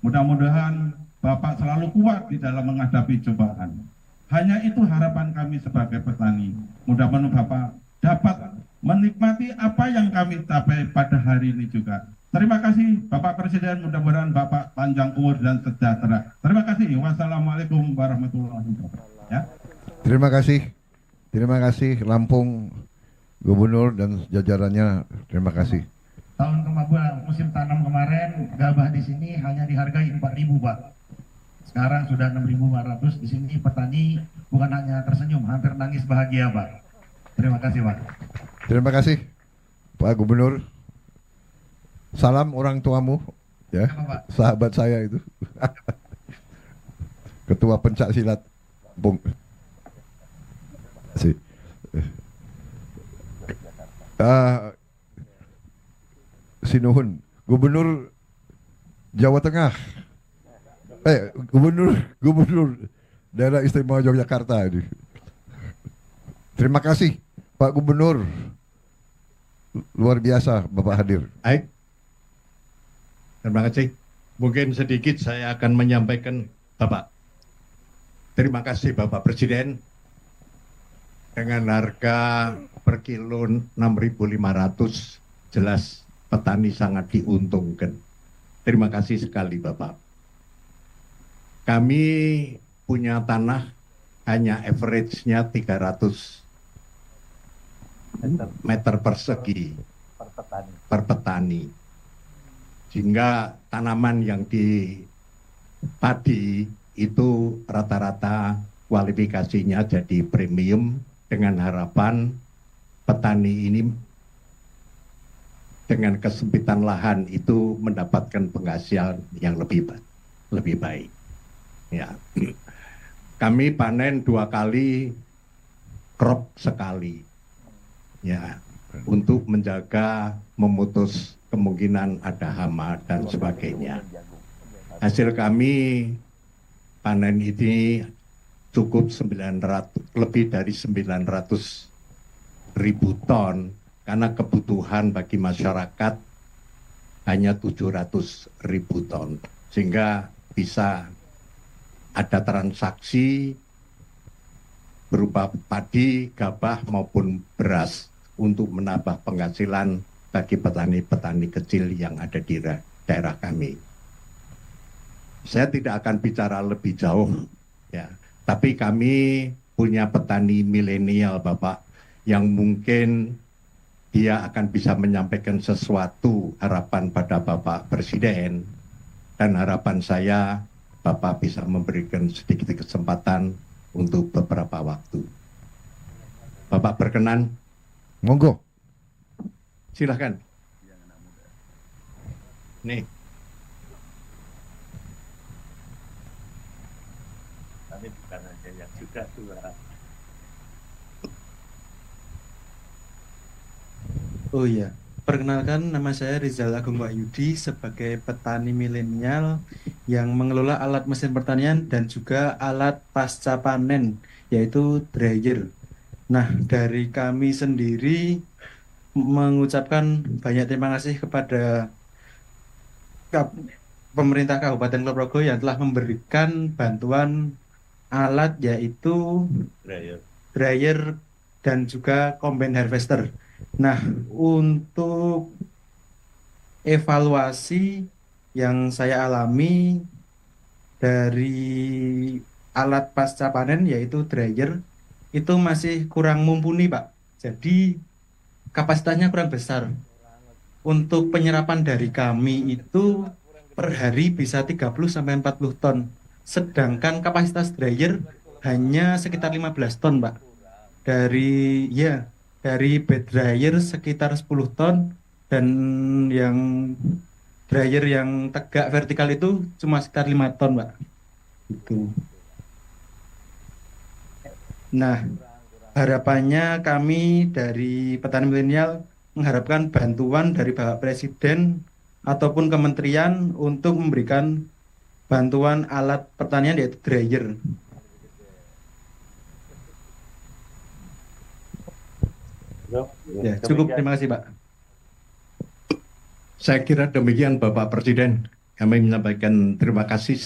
Mudah-mudahan Bapak selalu kuat di dalam menghadapi cobaan. Hanya itu harapan kami sebagai petani. Mudah-mudahan Bapak dapat menikmati apa yang kami capai pada hari ini juga. Terima kasih Bapak Presiden, mudah-mudahan Bapak panjang umur dan sejahtera. Terima kasih. Wassalamualaikum warahmatullahi wabarakatuh. Ya. Terima kasih Lampung Gubernur dan jajarannya. Terima kasih. Tahun kemarin musim tanam kemarin gabah di sini hanya dihargai 4.000, Pak. Sekarang sudah 6.500. Di sini petani bukan hanya tersenyum, hampir nangis bahagia, Pak. Terima kasih, Pak. Terima kasih Pak Gubernur. Salam orang tuamu, ya, sahabat saya itu, Ketua Pencak Silat, Bung. Sinuhun, Gubernur Jawa Tengah, Gubernur Daerah Istimewa Yogyakarta ini. Terima kasih Pak Gubernur, luar biasa Bapak hadir. Baik. Terima kasih. Mungkin sedikit saya akan menyampaikan Bapak. Terima kasih Bapak Presiden. Dengan harga per kilo 6.500, jelas petani sangat diuntungkan. Terima kasih sekali Bapak. Kami punya tanah hanya average-nya 300 meter persegi per petani. Sehingga tanaman yang di padi itu rata-rata kualifikasinya jadi premium, dengan harapan petani ini dengan kesempitan lahan itu mendapatkan penghasilan yang lebih baik. Ya. Kami panen 2 kali, crop sekali. Ya, untuk menjaga, memutus kemungkinan ada hama dan sebagainya. Hasil kami panen ini cukup lebih dari 900.000 ton, karena kebutuhan bagi masyarakat hanya 700.000 ton, sehingga bisa ada transaksi berupa padi, gabah maupun beras untuk menambah penghasilan bagi petani-petani kecil yang ada di daerah kami. Saya tidak akan bicara lebih jauh, ya. Tapi kami punya petani milenial, Bapak, yang mungkin dia akan bisa menyampaikan sesuatu harapan pada Bapak Presiden, dan harapan saya Bapak bisa memberikan sedikit kesempatan untuk beberapa waktu. Bapak berkenan? Monggo. Silahkan. Nih. Tapi bukan hanya yang juga tua. Oh iya, perkenalkan nama saya Rizal Agung Wahyudi sebagai petani milenial yang mengelola alat mesin pertanian dan juga alat pasca panen, yaitu dryer. Nah, dari kami sendiri mengucapkan banyak terima kasih kepada pemerintah Kabupaten Kulon Progo yang telah memberikan bantuan alat yaitu dryer dan juga combine harvester. Nah, untuk evaluasi yang saya alami dari alat pasca panen yaitu dryer itu masih kurang mumpuni, Pak. Jadi kapasitasnya kurang besar. Untuk penyerapan dari kami itu per hari bisa 30-40 ton. Sedangkan kapasitas dryer hanya sekitar 15 ton, Pak. Dari bed dryer sekitar 10 ton dan yang dryer yang tegak vertikal itu cuma sekitar 5 ton, Pak. Itu. Nah, harapannya kami dari petani milenial mengharapkan bantuan dari Bapak Presiden ataupun kementerian untuk memberikan bantuan alat pertanian yaitu dryer. Ya, cukup. Terima kasih, Pak. Saya kira demikian Bapak Presiden. Kami menyampaikan terima kasih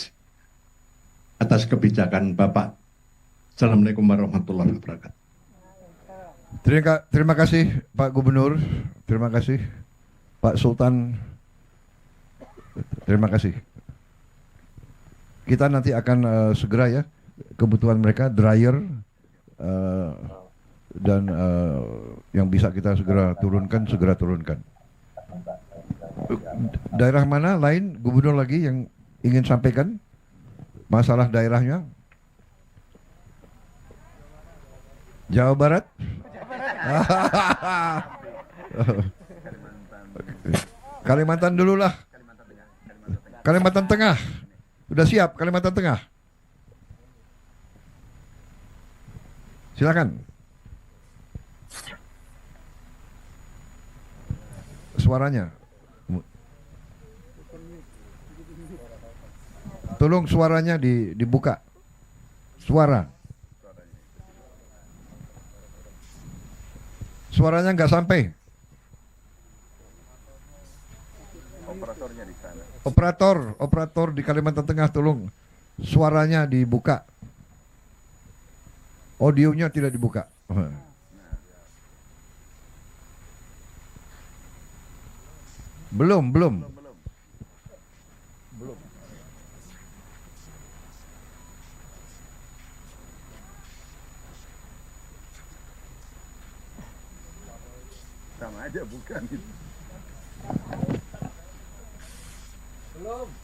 atas kebijakan Bapak. Assalamualaikum warahmatullahi wabarakatuh. Terima kasih Pak Gubernur, terima kasih Pak Sultan, terima kasih. Kita nanti akan segera ya kebutuhan mereka dryer dan yang bisa kita segera turunkan. Daerah mana lain Gubernur lagi yang ingin sampaikan masalah daerahnya? Jawa Barat? Kalimantan dulu lah. Kalimantan Tengah. Sudah siap Kalimantan Tengah? Silakan. Suaranya. Tolong suaranya dibuka. Suara. Suaranya nggak sampai. Operatornya di sana. Operator di Kalimantan Tengah, tolong suaranya dibuka. Audionya tidak dibuka. Belum. Sama aja bukan.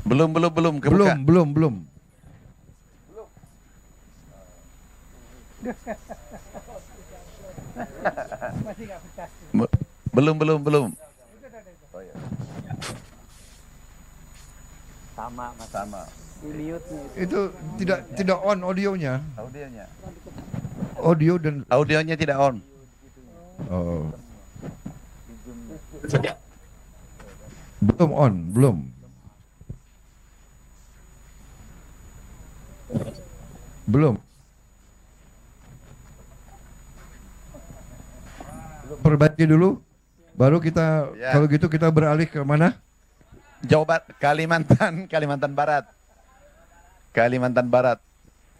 Belum kebuka. Belum. Belum. Sama. Itu tidak on audionya. Audionya tidak on. Oh. Belum on. Perbaiki dulu, baru kita kalau gitu kita beralih ke mana? Jawa Barat, Kalimantan Barat.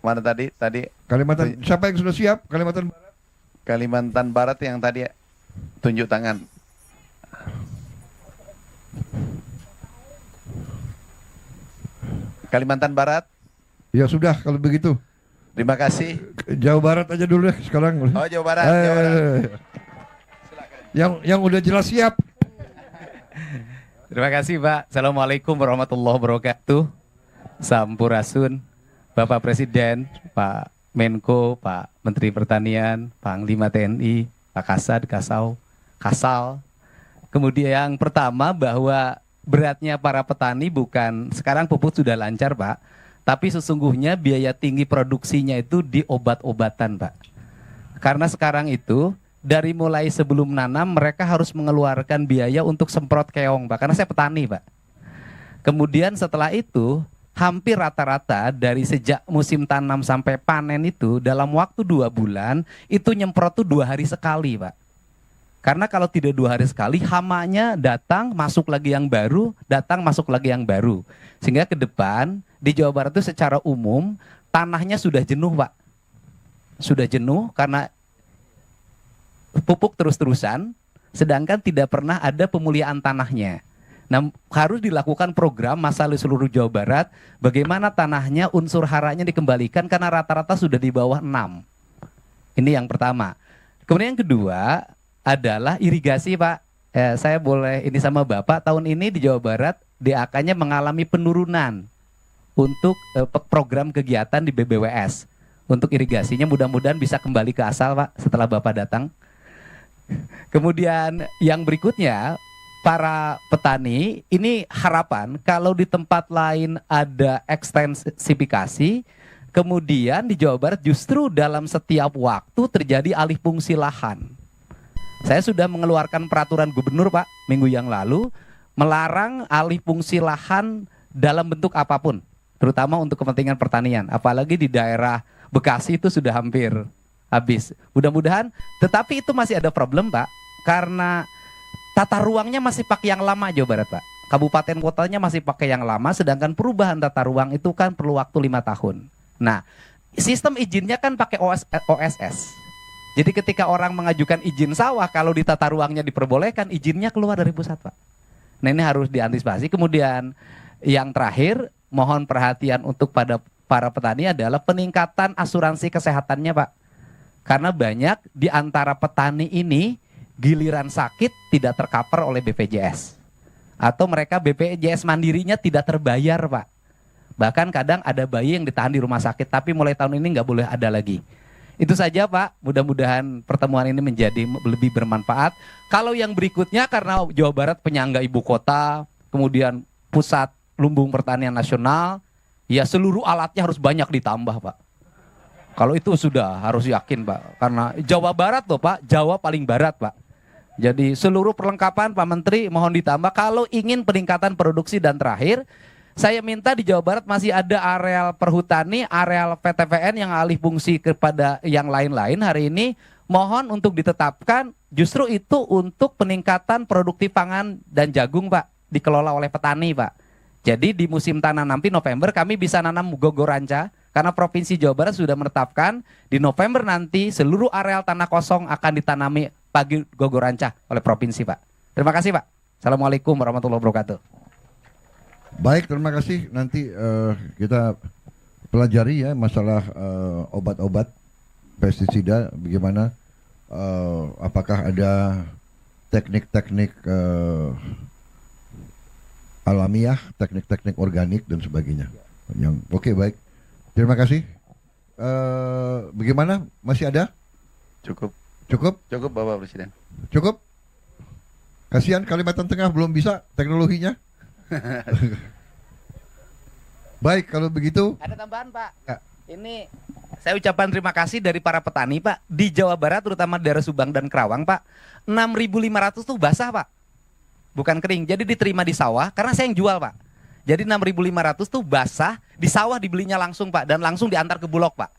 Mana tadi? Kalimantan. Siapa yang sudah siap? Kalimantan Barat yang tadi tunjuk tangan. Kalimantan Barat. Ya sudah kalau begitu. Terima kasih. Jawa Barat aja dulu deh sekarang. Oh, Jawa Barat. Yang udah jelas siap. Terima kasih Pak. Assalamualaikum warahmatullahi wabarakatuh. Sampurasun, Bapak Presiden, Pak Menko, Pak Menteri Pertanian, Panglima TNI, Pak Kasad, Kasal. Kemudian yang pertama bahwa beratnya para petani bukan sekarang pupuk sudah lancar Pak, tapi sesungguhnya biaya tinggi produksinya itu di obat-obatan Pak. Karena sekarang itu dari mulai sebelum nanam mereka harus mengeluarkan biaya untuk semprot keong Pak, karena saya petani Pak. Kemudian setelah itu hampir rata-rata dari sejak musim tanam sampai panen itu dalam waktu 2 bulan itu nyemprot tuh 2 hari sekali Pak. Karena kalau tidak 2 hari sekali hamanya datang masuk lagi yang baru, datang masuk lagi yang baru. Sehingga ke depan di Jawa Barat itu secara umum tanahnya sudah jenuh Pak. Sudah jenuh karena pupuk terus-terusan, sedangkan tidak pernah ada pemuliaan tanahnya. Nah, harus dilakukan program masalah seluruh Jawa Barat, bagaimana tanahnya unsur haranya dikembalikan karena rata-rata sudah di bawah 6. Ini yang pertama. Kemudian yang kedua adalah irigasi Pak. Saya boleh ini sama Bapak, tahun ini di Jawa Barat DAK-nya mengalami penurunan untuk program kegiatan di BBWS. Untuk irigasinya mudah-mudahan bisa kembali ke asal Pak setelah Bapak datang. Kemudian yang berikutnya, para petani ini harapan kalau di tempat lain ada ekstensifikasi, kemudian di Jawa Barat justru dalam setiap waktu terjadi alih fungsi lahan. Saya sudah mengeluarkan peraturan gubernur Pak minggu yang lalu melarang alih fungsi lahan dalam bentuk apapun, terutama untuk kepentingan pertanian. Apalagi di daerah Bekasi itu sudah hampir habis. Mudah-mudahan, tetapi itu masih ada problem Pak, karena tata ruangnya masih pakai yang lama Jawa Barat Pak. Kabupaten kotanya masih pakai yang lama, sedangkan perubahan tata ruang itu kan perlu waktu 5 tahun. Nah, sistem izinnya kan pakai OSS. Jadi ketika orang mengajukan izin sawah, kalau di tata ruangnya diperbolehkan, izinnya keluar dari pusat Pak. Nah ini harus diantisipasi. Kemudian yang terakhir, mohon perhatian untuk pada para petani adalah peningkatan asuransi kesehatannya Pak. Karena banyak di antara petani ini giliran sakit tidak tercover oleh BPJS. Atau mereka BPJS mandirinya tidak terbayar Pak. Bahkan kadang ada bayi yang ditahan di rumah sakit, tapi mulai tahun ini nggak boleh ada lagi. Itu saja Pak, mudah-mudahan pertemuan ini menjadi lebih bermanfaat. Kalau yang berikutnya karena Jawa Barat penyangga ibu kota, kemudian pusat lumbung pertanian nasional, ya seluruh alatnya harus banyak ditambah Pak. Kalau itu sudah harus yakin Pak, karena Jawa Barat loh Pak, Jawa paling barat Pak. Jadi seluruh perlengkapan Pak Menteri mohon ditambah kalau ingin peningkatan produksi. Dan terakhir, saya minta di Jawa Barat masih ada areal perhutani, areal PTPN yang alih fungsi kepada yang lain-lain hari ini. Mohon untuk ditetapkan justru itu untuk peningkatan produktif pangan dan jagung Pak. Dikelola oleh petani Pak. Jadi di musim tanam nanti November kami bisa nanam gogoranca. Karena Provinsi Jawa Barat sudah menetapkan di November nanti seluruh areal tanah kosong akan ditanami pagi gogoranca oleh Provinsi Pak. Terima kasih Pak. Assalamualaikum warahmatullahi wabarakatuh. Baik, terima kasih. Nanti kita pelajari ya masalah obat-obat pestisida, bagaimana, apakah ada teknik-teknik alamiah, teknik-teknik organik dan sebagainya. Yang oke, baik. Terima kasih. Bagaimana? Masih ada? Cukup. Cukup? Cukup Bapak Presiden. Cukup? Kasihan Kalimantan Tengah belum bisa teknologinya. Baik, kalau begitu. Ada tambahan Pak. Ya. Ini saya ucapkan terima kasih dari para petani Pak. Di Jawa Barat terutama daerah Subang dan Kerawang Pak, 6.500 tuh basah Pak. Bukan kering. Jadi diterima di sawah karena saya yang jual Pak. Jadi 6.500 tuh basah, di sawah dibelinya langsung Pak dan langsung diantar ke Bulog Pak.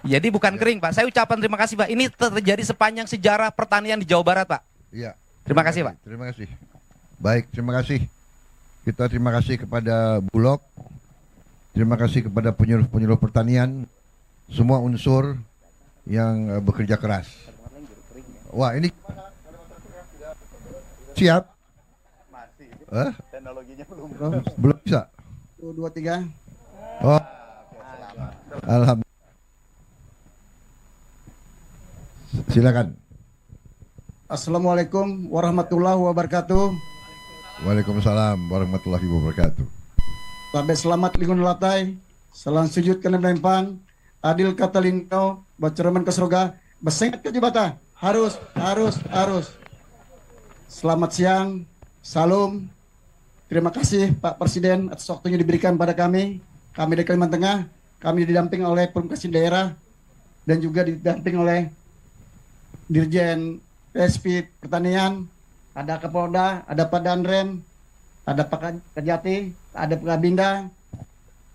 Jadi bukan kering Pak. Saya ucapkan terima kasih Pak. Ini terjadi sepanjang sejarah pertanian di Jawa Barat Pak. Iya. Terima kasih Pak. Terima kasih. Baik, terima kasih. Kita terima kasih kepada Bulog. Terima kasih kepada penyuluh-penyuluh pertanian, semua unsur yang bekerja keras. Wah, ini siap? Masih. Hah? Teknologinya belum. Belum bisa. 1, 2, 3. Oh. Alhamdulillah. Silakan. Assalamualaikum warahmatullahi wabarakatuh. Waalaikumsalam warahmatullahi wabarakatuh. Sabe selamat lingun latai, salam sujud kena belempang, adil kata lingkau, bacaraman ke surga, besengat ke jibata, harus. Selamat siang, salam. Terima kasih Pak Presiden atas waktunya diberikan pada kami dari Kalimantan Tengah, kami didamping oleh Perumkasih Daerah dan juga didamping oleh Dirjen SP Pertanian, ada Kapolda, ada Pak Danrem, ada Pak Kajati, ada Pak Kabinda.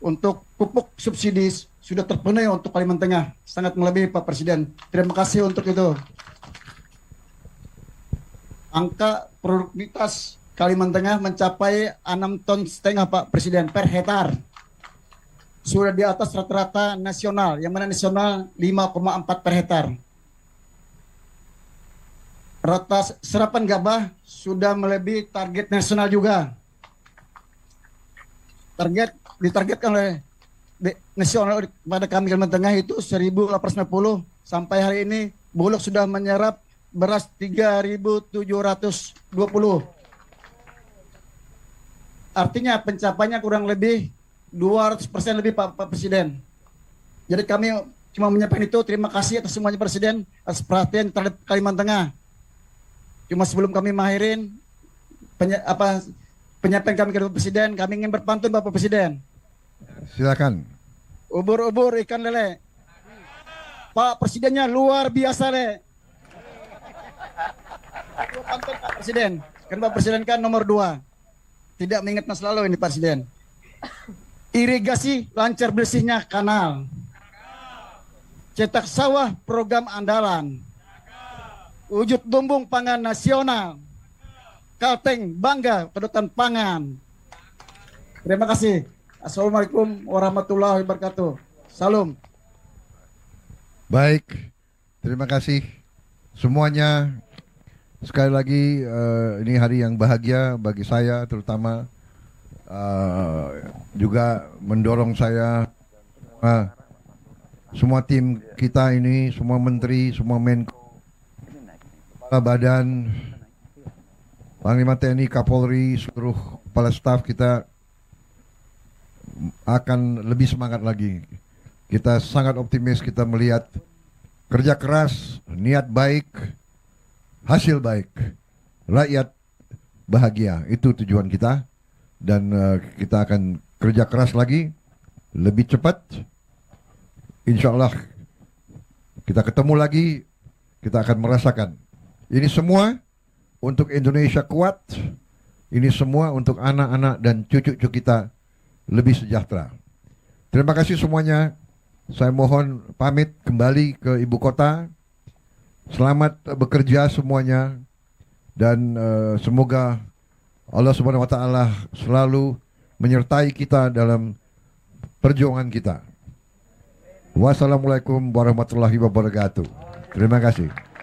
Untuk pupuk subsidi sudah terpenuhi untuk Kalimantan Tengah, sangat melebihi Pak Presiden. Terima kasih untuk itu. Angka produktivitas Kalimantan Tengah mencapai 6,5 ton Pak Presiden per hektar. sudah di atas rata-rata nasional, yang mana nasional 5,4 per hektar. Rata serapan gabah sudah melebihi target nasional juga. Ditargetkan oleh nasional pada kami Kalimantan Tengah itu 1.890, sampai hari ini Bulog sudah menyerap beras 3.720. Artinya pencapaiannya kurang lebih 200% lebih Pak Presiden. Jadi kami cuma menyampaikan itu, terima kasih atas semuanya Presiden atas perhatian terhadap Kalimantan Tengah. Cuma sebelum kami mengakhiri penyampaian kami ke Bapak Presiden, kami ingin berpantun Bapak Presiden. Silakan. Ubur-ubur ikan lele. Pak Presidennya luar biasa, Le. Pantun Pak Presiden. Kan Pak Presiden kan nomor 2. Tidak mengingat masa lalu ini Pak Presiden. Irigasi lancar bersihnya kanal. Cetak sawah program andalan. Wujud lumbung pangan nasional. Kalteng bangga kedaulatan pangan. Terima kasih. Assalamualaikum warahmatullahi wabarakatuh. Salam. Baik, terima kasih semuanya. Sekali lagi ini hari yang bahagia bagi saya, terutama juga mendorong saya semua tim kita ini, semua menteri, semua Menko, badan, Panglima TNI, Kapolri, seluruh kepala staf kita akan lebih semangat lagi. Kita sangat optimis, kita melihat kerja keras, niat baik, hasil baik, rakyat bahagia, itu tujuan kita. Dan kita akan kerja keras lagi, lebih cepat. Insya Allah kita ketemu lagi, kita akan merasakan. Ini semua untuk Indonesia kuat, ini semua untuk anak-anak dan cucu-cucu kita lebih sejahtera. Terima kasih semuanya. Saya mohon pamit kembali ke ibu kota. Selamat bekerja semuanya, dan semoga Allah Subhanahu wa taala selalu menyertai kita dalam perjuangan kita. Wassalamualaikum warahmatullahi wabarakatuh. Terima kasih.